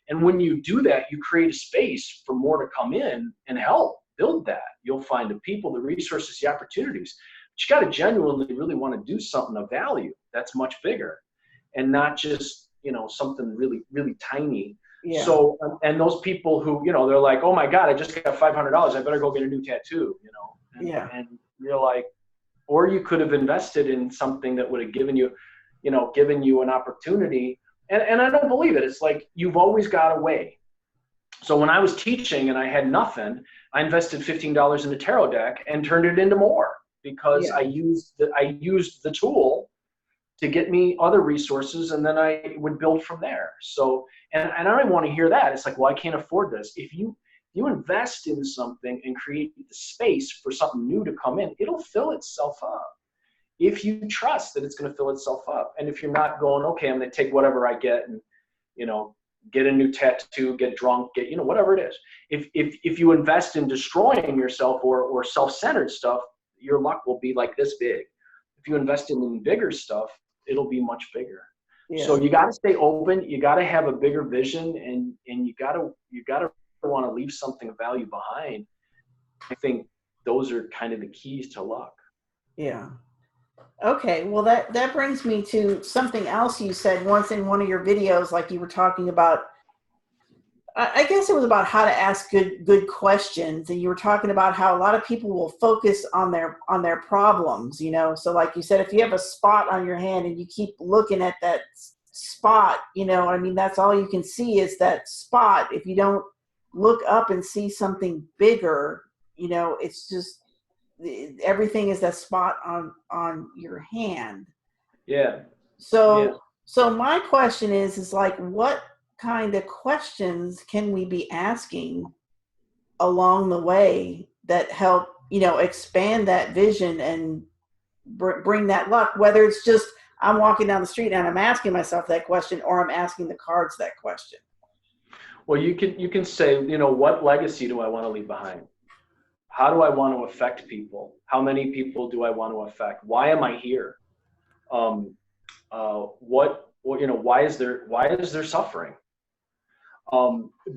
And when you do that, you create a space for more to come in and help build that. You'll find the people, the resources, the opportunities. But you got to genuinely really want to do something of value that's much bigger, and not just, something really, really tiny. Yeah. So, and those people who, they're like, oh my God, I just got $500. I better go get a new tattoo, And you're like, or you could have invested in something that would have given you an opportunity. And I don't believe it. It's like, you've always got a way. So when I was teaching and I had nothing, I invested $15 in a tarot deck and turned it into more, because I used the tool to get me other resources, and then I would build from there. So, and I don't want to hear that. It's like, well, I can't afford this. If you invest in something and create the space for something new to come in, it'll fill itself up. If you trust that it's going to fill itself up. And if you're not going, okay, I'm going to take whatever I get and, get a new tattoo, get drunk, get, whatever it is. If you invest in destroying yourself or self-centered stuff, your luck will be like this big. If you invest in bigger stuff, it'll be much bigger. Yeah. So you got to stay open. You got to have a bigger vision, and you got to want to leave something of value behind. I think those are kind of the keys to luck. Yeah. Okay. Well, that brings me to something else you said once in one of your videos, like you were talking about, I guess it was about how to ask good questions. And you were talking about how a lot of people will focus on their problems, So like you said, if you have a spot on your hand and you keep looking at that spot, that's all you can see is that spot. If you don't look up and see something bigger, it's just, everything is that spot on your hand. Yeah. So my question is like, what kind of questions can we be asking along the way that help, expand that vision and bring that luck? Whether it's just I'm walking down the street and I'm asking myself that question, or I'm asking the cards that question. Well, you can say, what legacy do I want to leave behind? How do I want to affect people? How many people do I want to affect? Why am I here? Why is there suffering?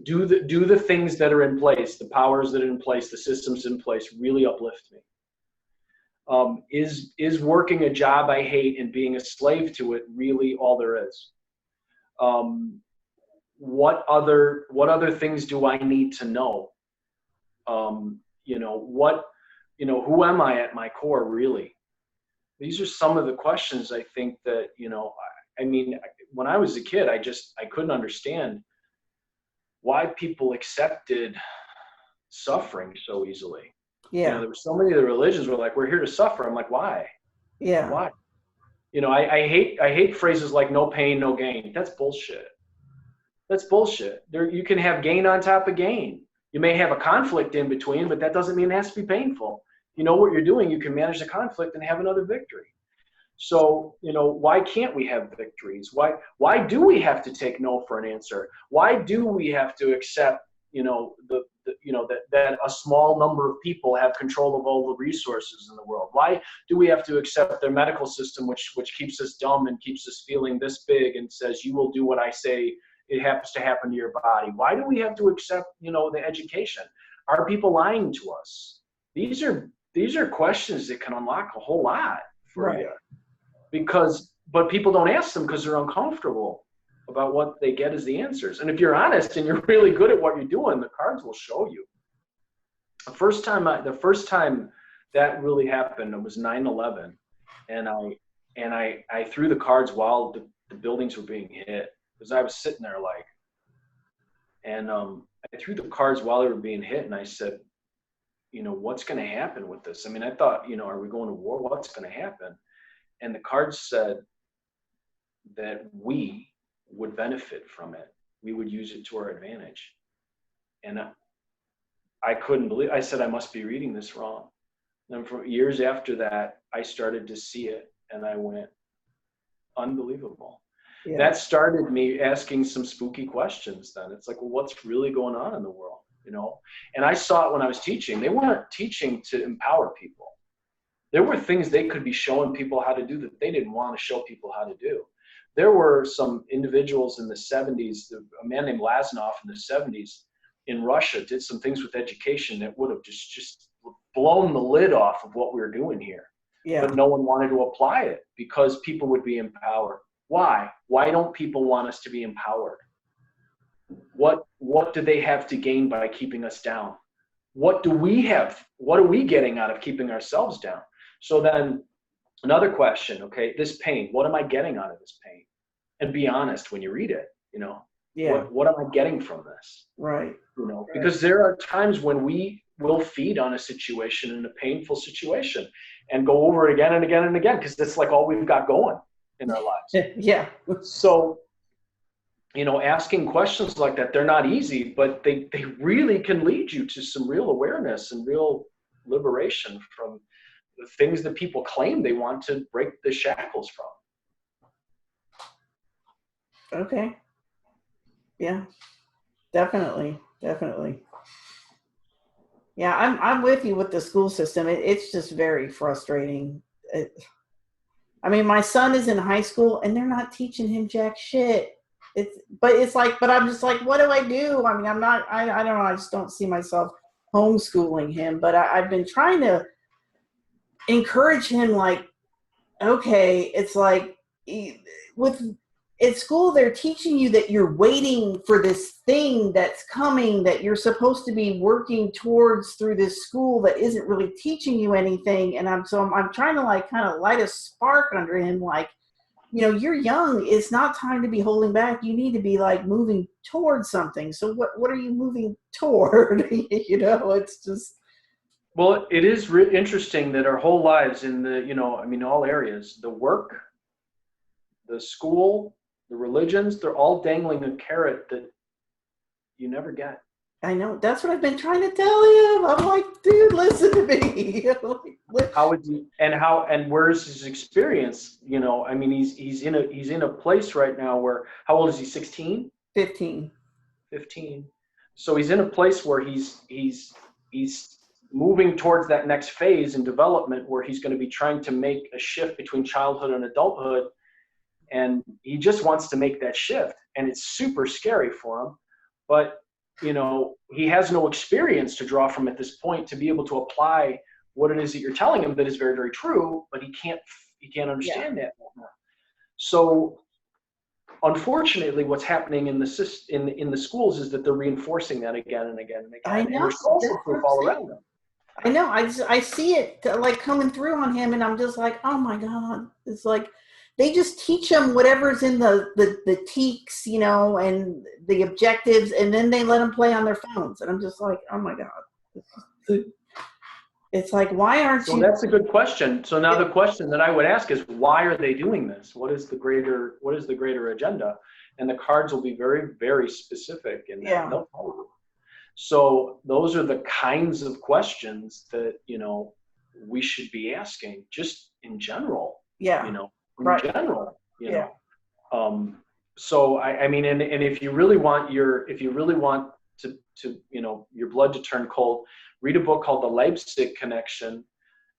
Do the things that are in place, the powers that are in place, the systems in place really uplift me? Is working a job I hate and being a slave to it really all there is? What other things do I need to know? Who am I at my core really? These are some of the questions I think that, when I was a kid, I couldn't understand why people accepted suffering so easily. Yeah. There were so many of the religions were like, we're here to suffer. I'm like, why? Yeah. Why? I hate phrases like no pain, no gain. That's bullshit. That's bullshit. You can have gain on top of gain. You may have a conflict in between, but that doesn't mean it has to be painful. You know what you're doing, you can manage the conflict and have another victory. So, why can't we have victories? Why do we have to take no for an answer? Why do we have to accept, that a small number of people have control of all the resources in the world? Why do we have to accept their medical system, which keeps us dumb and keeps us feeling this big and says, you will do what I say, it happens to happen to your body? Why do we have to accept, the education? Are people lying to us? These are questions that can unlock a whole lot for you. But people don't ask them because they're uncomfortable about what they get as the answers. And if you're honest and you're really good at what you're doing, the cards will show you. The first time that really happened, it was 9/11, and I threw the cards while the buildings were being hit, because I was sitting there I threw the cards while they were being hit, and I said, what's going to happen with this? I thought, are we going to war? What's going to happen? And the cards said that we would benefit from it. We would use it to our advantage. And I couldn't believe, I said, I must be reading this wrong. And for years after that, I started to see it, and I went, unbelievable. Yeah. That started me asking some spooky questions then. It's like, well, what's really going on in the world? And I saw it when I was teaching. They weren't teaching to empower people. There were things they could be showing people how to do that they didn't want to show people how to do. There were some individuals in the 70s, a man named Laznov in the 70s in Russia did some things with education that would have just blown the lid off of what we were doing here. Yeah. But no one wanted to apply it because people would be empowered. Why? Why don't people want us to be empowered? What do they have to gain by keeping us down? What do we have? What are we getting out of keeping ourselves down? So then another question, okay, this pain, what am I getting out of this pain? And be honest when you read it, yeah. What am I getting from this? Right. Because there are times when we will feed on a situation, in a painful situation, and go over it again and again and again, because that's like all we've got going in our lives. Yeah. So, asking questions like that, they're not easy, but they really can lead you to some real awareness and real liberation from the things that people claim they want to break the shackles from. Okay. Yeah, definitely, definitely. Yeah, I'm with you with the school system. It's just very frustrating. It, I mean, my son is in high school and they're not teaching him jack shit. But it's like, but I'm just like, what do I do? I mean, I don't know. I just don't see myself homeschooling him. But I've been trying to encourage him, like, okay, it's like with at school they're teaching you that you're waiting for this thing that's coming that you're supposed to be working towards through this school that isn't really teaching you anything. And I'm trying to like kind of light a spark under him, like, you're young, it's not time to be holding back, you need to be like moving towards something. So what are you moving toward? It's just Well, it is interesting that our whole lives in the, I mean, all areas, the work, the school, the religions, they're all dangling a carrot that you never get. I know. That's what I've been trying to tell him. I'm like, dude, listen to me. How would you, and where's his experience? I mean, he's in a place right now where, how old is he? 16? 15. 15. So he's in a place where he's moving towards that next phase in development where he's going to be trying to make a shift between childhood and adulthood, and he just wants to make that shift, and it's super scary for him. But he has no experience to draw from at this point to be able to apply what it is that you're telling him that is very, very true, but he can't understand that. So unfortunately, what's happening in the schools is that they're reinforcing that again and again and again. I know. And there's social proof all around them. I know. I see it like coming through on him, and I'm just like, oh my god! It's like they just teach them whatever's in the teaks, and the objectives, and then they let them play on their phones, and I'm just like, oh my god! It's like, why aren't you? So that's a good question. So now the question that I would ask is, why are they doing this? What is the greater agenda? And the cards will be very, very specific in that. Yeah. They'll tell you. So those are the kinds of questions that, we should be asking just in general. Yeah. In right. general, yeah. So I mean, and if you really want to your blood to turn cold, read a book called The Leipzig Connection,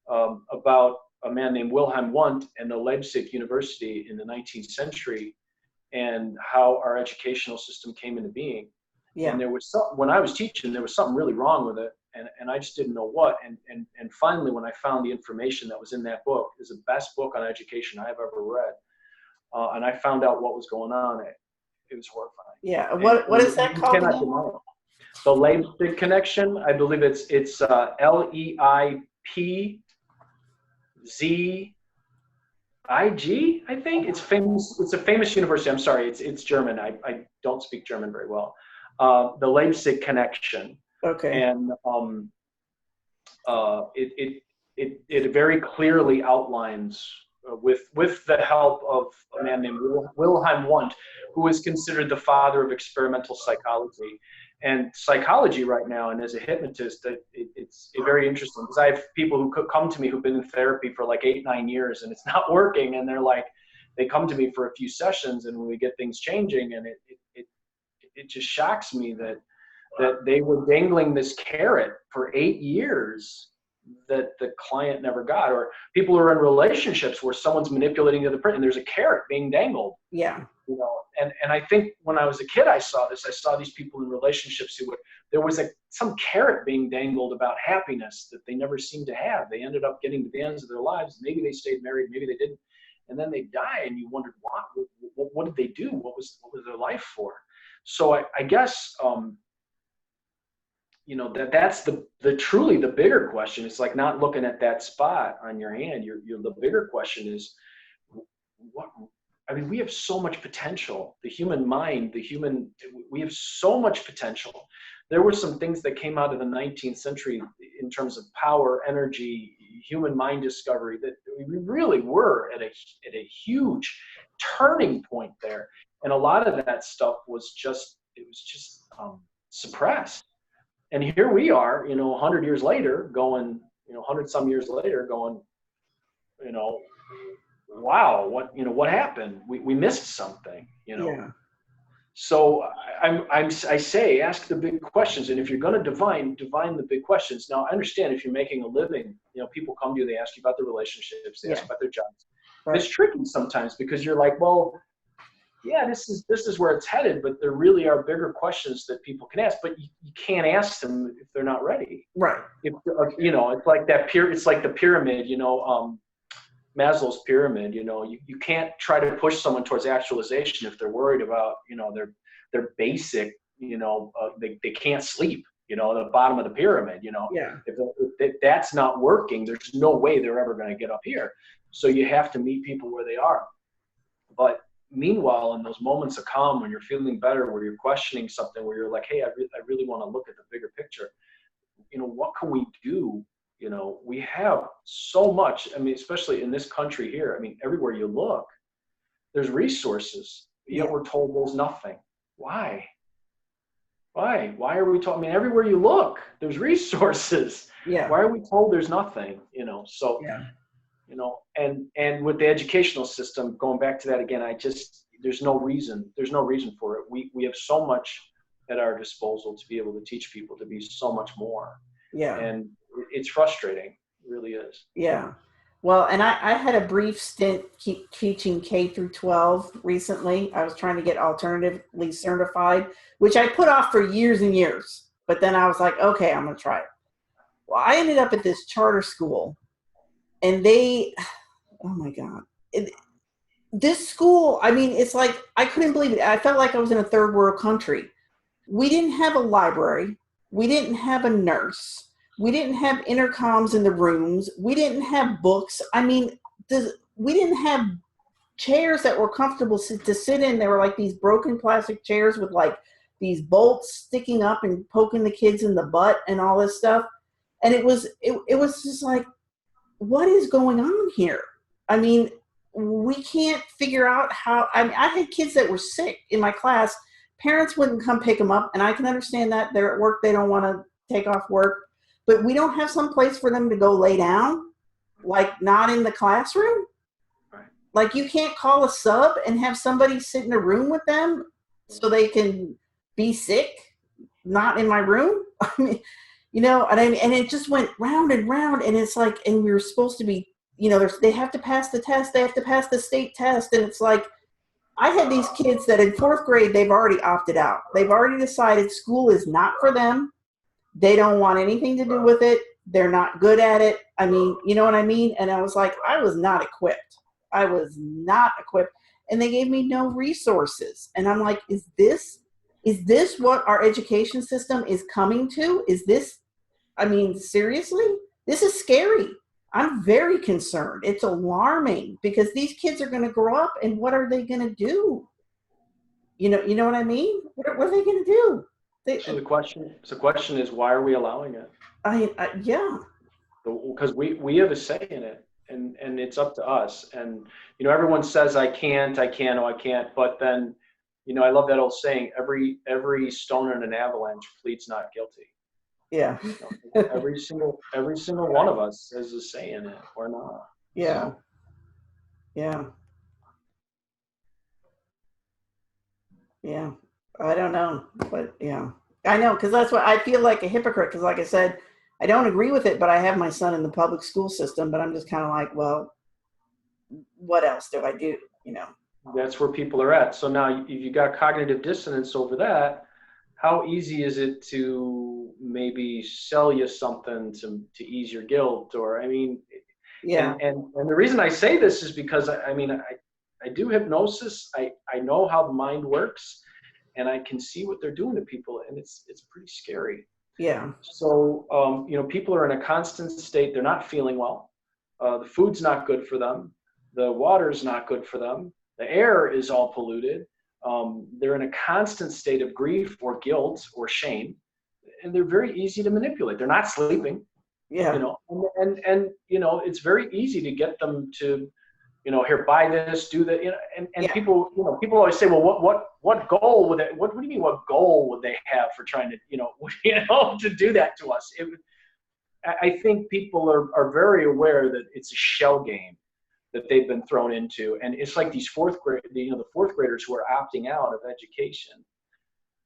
about a man named Wilhelm Wundt and the Leipzig University in the 19th century, and how our educational system came into being. Yeah. And there was when I was teaching, there was something really wrong with it, and I just didn't know what. And finally, when I found the information that was in that book, is the best book on education I've ever read, and I found out what was going on. It was horrifying. Yeah. What is that called again? The Leipzig Connection. I believe it's Leipzig. I think it's famous. It's a famous university. I'm sorry, it's German. I don't speak German very well. The Leipzig Connection. Okay. And it very clearly outlines, with the help of a man named Wilhelm Wundt, who is considered the father of experimental psychology. And psychology right now, and as a hypnotist, it's very interesting, because I have people who could come to me who've been in therapy for like 8-9 years and it's not working, and they come to me for a few sessions and we get things changing, and it just shocks me that they were dangling this carrot for 8 years that the client never got. Or people who are in relationships where someone's manipulating the other person and there's a carrot being dangled. Yeah. And I think when I was a kid, I saw these people in relationships there was some carrot being dangled about happiness that they never seemed to have. They ended up getting to the ends of their lives. Maybe they stayed married, maybe they didn't. And then they die, and you wondered, what did they do? What was their life for? So I guess, that's the truly the bigger question. It's like not looking at that spot on your hand. The bigger question is, we have so much potential. The human mind, we have so much potential. There were some things that came out of the 19th century in terms of power, energy, human mind discovery, that we really were at a huge turning point there. And a lot of that stuff was just suppressed. And here we are, 100 years later, going, 100 some years later, going, wow, what happened? We missed something, Yeah. So I say, ask the big questions. And if you're going to divine the big questions. Now, I understand if you're making a living, people come to you, they ask you about their relationships, they ask Yeah. about their jobs. And Right. it's tricky sometimes because you're like, well, yeah, this is where it's headed, but there really are bigger questions that people can ask, but you can't ask them if they're not ready. Right. If, it's like it's like the pyramid, Maslow's pyramid. You can't try to push someone towards actualization if they're worried about, their basic, they can't sleep, the bottom of the pyramid. Yeah. If that's not working, there's no way they're ever going to get up here. So you have to meet people where they are. But meanwhile, in those moments of calm, when you're feeling better, where you're questioning something, where you're like, hey, I really want to look at the bigger picture. What can we do? We have so much. I mean, especially in this country here. I mean, everywhere you look, there's resources. Yet we're told there's nothing. Why? Why are we told? I mean, everywhere you look, there's resources. Yeah. Why are we told there's nothing? So. Yeah. And with the educational system, going back to that again, there's no reason for it. We have so much at our disposal to be able to teach people to be so much more. Yeah. And it's frustrating. It really is. Yeah. Well, and I had a brief stint teaching K through 12 recently. I was trying to get alternatively certified, which I put off for years and years. But then I was like, okay, I'm going to try it. Well, I ended up at this charter school. And oh my God, this school, I mean, it's like, I couldn't believe it. I felt like I was in a third world country. We didn't have a library. We didn't have a nurse. We didn't have intercoms in the rooms. We didn't have books. I mean, we didn't have chairs that were comfortable to sit in. They were like these broken plastic chairs with like these bolts sticking up and poking the kids in the butt and all this stuff. And it was just like, what is going on here? I mean, we can't figure out how. I mean, I had kids that were sick in my class. Parents wouldn't come pick them up, and I can understand that. They're at work. They don't want to take off work. But we don't have some place for them to go lay down, like not in the classroom. Right. Like you can't call a sub and have somebody sit in a room with them so they can be sick, not in my room. I mean, and it just went round and round, and it's like, and we were supposed to be, they have to pass the test, they have to pass the state test, and it's like, I had these kids that in fourth grade, they've already opted out. They've already decided school is not for them. They don't want anything to do with it. They're not good at it. I mean, you know what I mean? And I was like, I was not equipped. And they gave me no resources. And I'm like, is this what our education system is coming to? I mean, seriously, this is scary. I'm very concerned. It's alarming because these kids are going to grow up, and what are they going to do? You know what I mean? What are they going to do? So the question is, why are we allowing it? Yeah. Because we have a say in it, and it's up to us. And everyone says I can't, but then I love that old saying, every stone in an avalanche pleads not guilty. Yeah. Every single one of us has a say in it or not. Yeah. So. Yeah. Yeah. I don't know, but yeah, I know. Cause that's what I feel like a hypocrite. Cause like I said, I don't agree with it, but I have my son in the public school system, but I'm just kind of like, well, what else do I do? That's where people are at. So now if you got cognitive dissonance over that, how easy is it to maybe sell you something to ease your guilt? Or, I mean, yeah. And the reason I say this is because I do hypnosis. I know how the mind works, and I can see what they're doing to people, and it's pretty scary. Yeah. So, people are in a constant state. They're not feeling well. The food's not good for them. The water's not good for them. The air is all polluted. They're in a constant state of grief or guilt or shame, and they're very easy to manipulate. They're not sleeping. Yeah. And it's very easy to get them to, here, buy this, do that, and Yeah. people always say, well, what goal would they, what do you mean, what goal would they have for trying to, to do that to us? I think people are very aware that it's a shell game. that they've been thrown into. And it's like these the fourth graders who are opting out of education.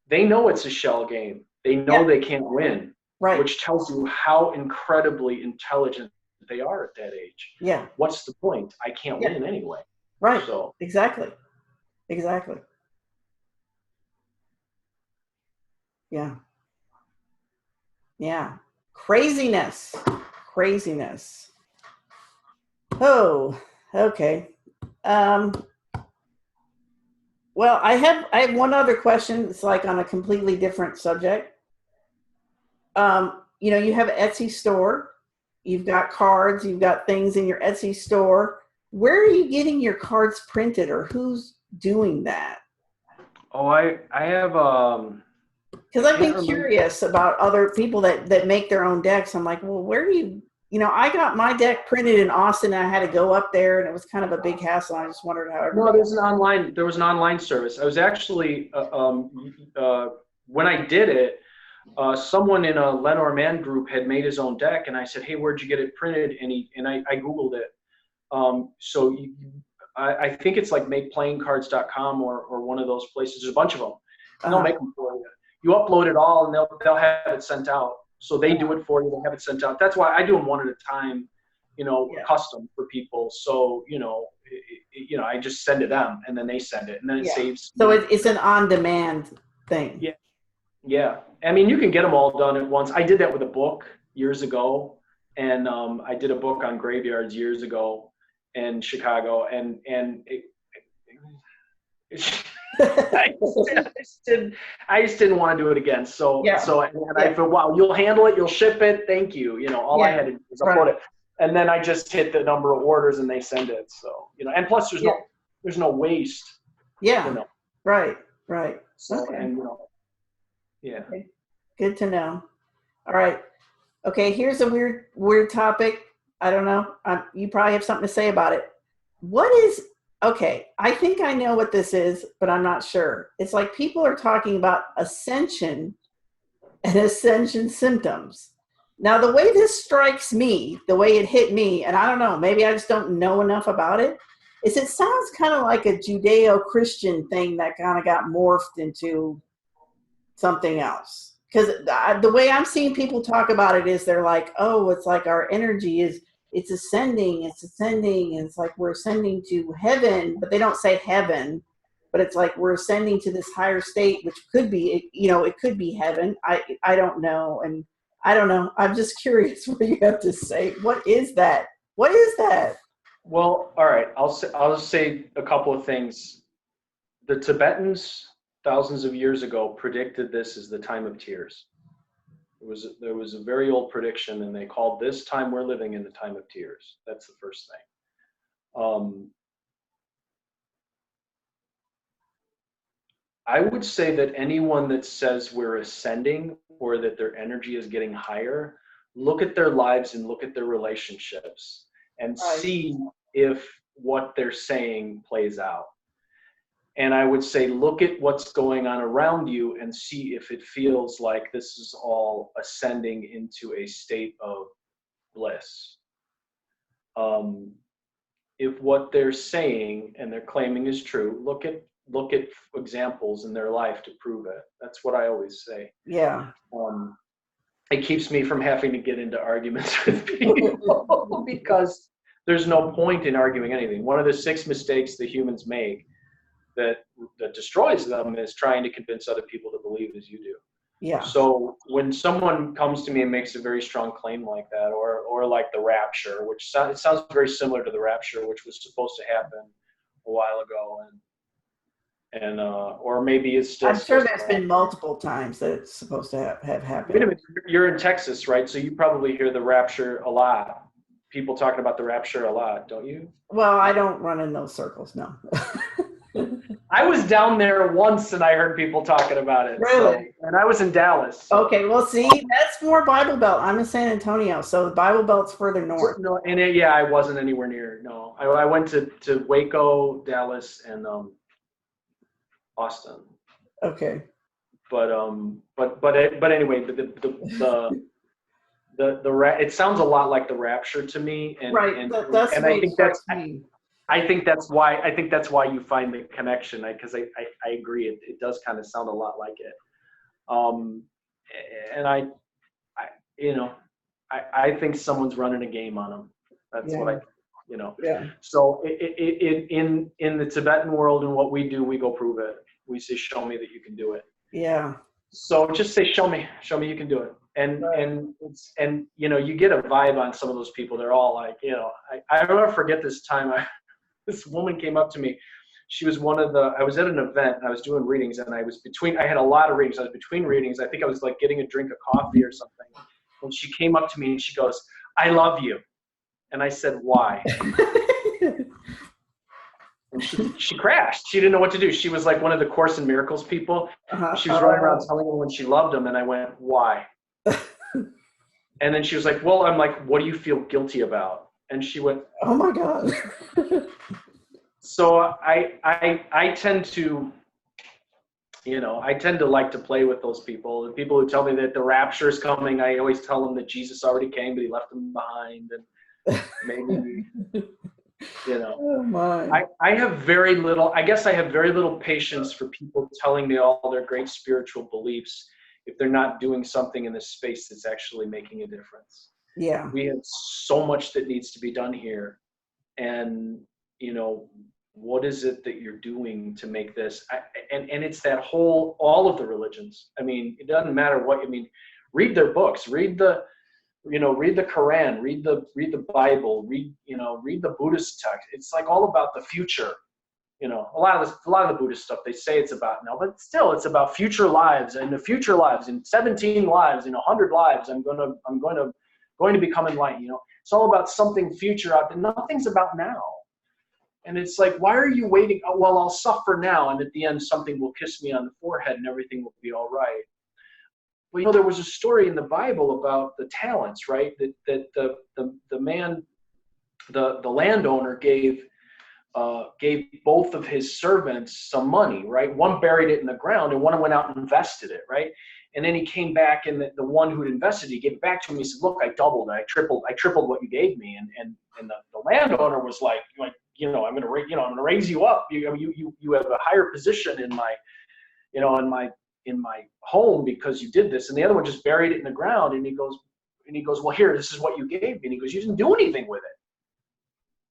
They know it's a shell game. They know they can't win, right. which tells you how incredibly intelligent they are at that age. Yeah. What's the point? I can't win anyway. Right. So exactly. Yeah. Yeah. Craziness. Oh, okay. Well, I have one other question. It's like on a completely different subject. You have an Etsy store. You've got cards. You've got things in your Etsy store. Where are you getting your cards printed, or who's doing that? Oh, I have Because I've been curious about other people that make their own decks. I'm like, well, where do you? I got my deck printed in Austin. And I had to go up there, and it was kind of a big hassle. I just wondered how. No, there was an online service. I was actually when I did it, someone in a Lenore Man group had made his own deck, and I said, "Hey, where'd you get it printed?" And I Googled it. I think it's like makeplayingcards.com or one of those places. There's a bunch of them. They'll make them for you. You upload it all, and they'll have it sent out. So they do it for you. They have it sent out. That's why I do them one at a time, custom for people. So I just send it to them, and then they send it, and then it saves. So it's an on-demand thing. Yeah. Yeah. I mean, you can get them all done at once. I did that with a book years ago, and I did a book on graveyards years ago in Chicago, and I just didn't want to do it again. So I thought, wow, you'll handle it, you'll ship it, thank you. All I had to do was upload it, and then I just hit the number of orders, and they send it. So and plus there's no waste. Yeah. Right. So okay. Yeah. Okay. Good to know. All right. Okay. Here's a weird topic. I don't know. You probably have something to say about it. Okay, I think I know what this is, but I'm not sure. It's like people are talking about ascension and ascension symptoms. Now, the way this strikes me, the way it hit me, and I don't know, maybe I just don't know enough about it, is it sounds kind of like a Judeo-Christian thing that kind of got morphed into something else. Because the way I'm seeing people talk about it is they're like, oh, it's like our energy it's ascending, and it's like we're ascending to heaven, but they don't say heaven, but it's like we're ascending to this higher state, which could be, it could be heaven. I don't know. And I don't know. I'm just curious what you have to say. What is that? Well, all right. I'll say a couple of things. The Tibetans, thousands of years ago, predicted this as the time of tears. There was a very old prediction, and they called this time we're living in the time of tears. That's the first thing. I would say that anyone that says we're ascending or that their energy is getting higher, look at their lives and look at their relationships and see if what they're saying plays out. And I would say, look at what's going on around you and see if it feels like this is all ascending into a state of bliss. If what they're saying and they're claiming is true, look at examples in their life to prove it. That's what I always say. Yeah. It keeps me from having to get into arguments with people because there's no point in arguing anything. One of the 6 mistakes that humans make that destroys them is trying to convince other people to believe as you do. Yeah. So when someone comes to me and makes a very strong claim like that, or like the rapture, which it sounds very similar to the rapture, which was supposed to happen a while ago, and or maybe it's still. I'm sure there's been multiple times that it's supposed to have happened. Wait a minute, you're in Texas, right? So you probably hear the rapture a lot. People talking about the rapture a lot, don't you? Well, I don't run in those circles, no. I was down there once and I heard people talking about it. Really? So, and I was in Dallas. So. Okay, well, see, that's more Bible Belt. I'm in San Antonio, so the Bible Belt's further north. No, and I wasn't anywhere near. No, I went to Waco, Dallas, and Austin. Okay. But anyway, it sounds a lot like the rapture to me, and right. That's and I think that's. I think that's why you find the connection, because I agree. It does kind of sound a lot like it. Um, and I you know, I think someone's running a game on them. That's Yeah. what I, you know. Yeah. So in the Tibetan world and what we do, we go prove it. We say, show me that you can do it. Yeah. So just say, show me you can do it. And you get a vibe on some of those people. They're all like, I'll never forget this time. This woman came up to me. She was I was at an event and I was doing readings, and I had a lot of readings. I was between readings. I think I was like getting a drink of coffee or something. And she came up to me and she goes, "I love you." And I said, "Why?" And she crashed. She didn't know what to do. She was like one of the Course in Miracles people. She was running around telling everyone she loved them. And I went, "Why?" And then she was like, "Well," I'm like, "What do you feel guilty about?" And she went, "Oh my God." So I tend to, like to play with those people. The people who tell me that the rapture is coming, I always tell them that Jesus already came, but he left them behind. And maybe, Oh my. I have very little patience for people telling me all their great spiritual beliefs if they're not doing something in this space that's actually making a difference. Yeah. We have so much that needs to be done here. And, what is it that you're doing to make this? And it's that all of the religions. I mean, it doesn't matter read their books, read the Quran, read the Bible, read the Buddhist text. It's like all about the future. A lot of the Buddhist stuff, they say it's about now, but still it's about future lives, and the future lives, in 17 lives, in 100 lives, I'm going to become enlightened. It's all about something future out there. Nothing's about now. And it's like, why are you waiting? Oh, well, I'll suffer now, and at the end, something will kiss me on the forehead, and everything will be all right. Well, there was a story in the Bible about the talents, right? That the man, the landowner gave both of his servants some money, right? One buried it in the ground, and one went out and invested it, right? And then he came back, and the one who'd invested, he gave it back to him. He said, "Look, I doubled, I tripled what you gave me." And the landowner was like, I'm going to raise you up. You have a higher position in my, in my home because you did this. And the other one just buried it in the ground. And he goes, "Well, here, this is what you gave me." And he goes, "You didn't do anything with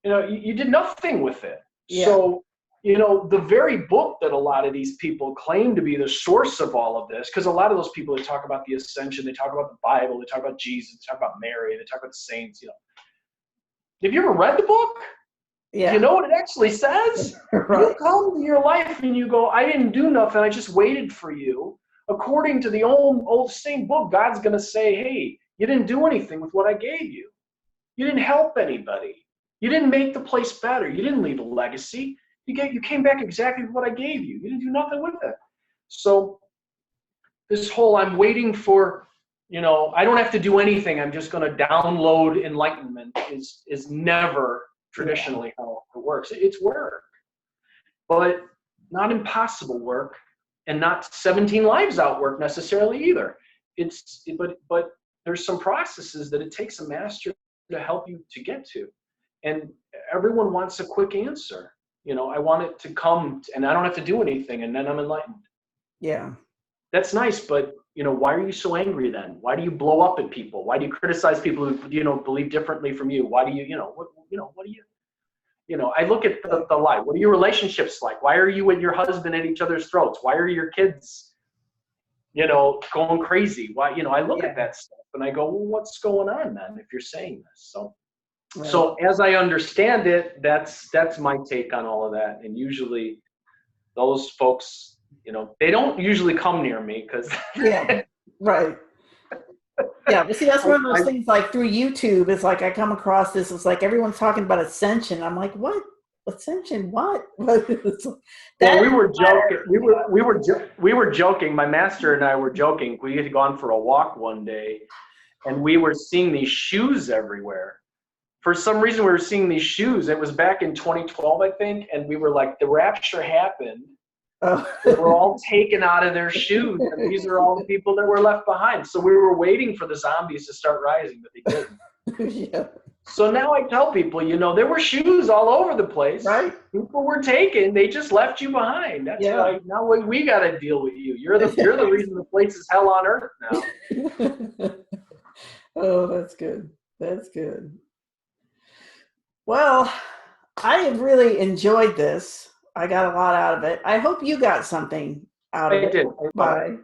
it. You did nothing with it." Yeah. So, the very book that a lot of these people claim to be the source of all of this, because a lot of those people that talk about the ascension, they talk about the Bible, they talk about Jesus, they talk about Mary, they talk about the saints, Have you ever read the book? Yeah. You know what it actually says? Right. You come to your life and you go, "I didn't do nothing. I just waited for you." According to the old same book, God's going to say, "Hey, you didn't do anything with what I gave you. You didn't help anybody. You didn't make the place better. You didn't leave a legacy. You came back exactly with what I gave you. You didn't do nothing with it." So this whole I'm waiting for, I don't have to do anything. I'm just going to download enlightenment is never traditionally how it works. It's work, but not impossible work, and not 17 lives out work necessarily either. But there's some processes that it takes a master to help you to get to. And everyone wants a quick answer. I want it to come and I don't have to do anything and then I'm enlightened. Yeah. That's nice, but why are you so angry then? Why do you blow up at people? Why do you criticize people who believe differently from you? Why do you what do you I look at the life. What are your relationships like? Why are you and your husband at each other's throats? Why are your kids going crazy? Why I look at that stuff and I go, well, what's going on then if you're saying this? So as I understand it, that's my take on all of that. And usually those folks, they don't usually come near me because yeah, right. Yeah, but see, that's one of those things, like through YouTube, it's like I come across this, it's like everyone's talking about ascension. I'm like, what? Ascension? What? Well, we were joking. We were joking. My master and I were joking. We had gone for a walk one day and we were seeing these shoes everywhere. For some reason, we were seeing these shoes. It was back in 2012, I think, and we were like, the rapture happened. Oh. They were all taken out of their shoes, and these are all the people that were left behind. So we were waiting for the zombies to start rising, but they didn't. Yeah. So now I tell people, there were shoes all over the place. Right. People were taken. They just left you behind. That's Yeah. why now we got to deal with you. You're the reason the place is hell on earth now. Oh, that's good. That's good. Well, I have really enjoyed this. I got a lot out of it. I hope you got something out of I it. did. Bye.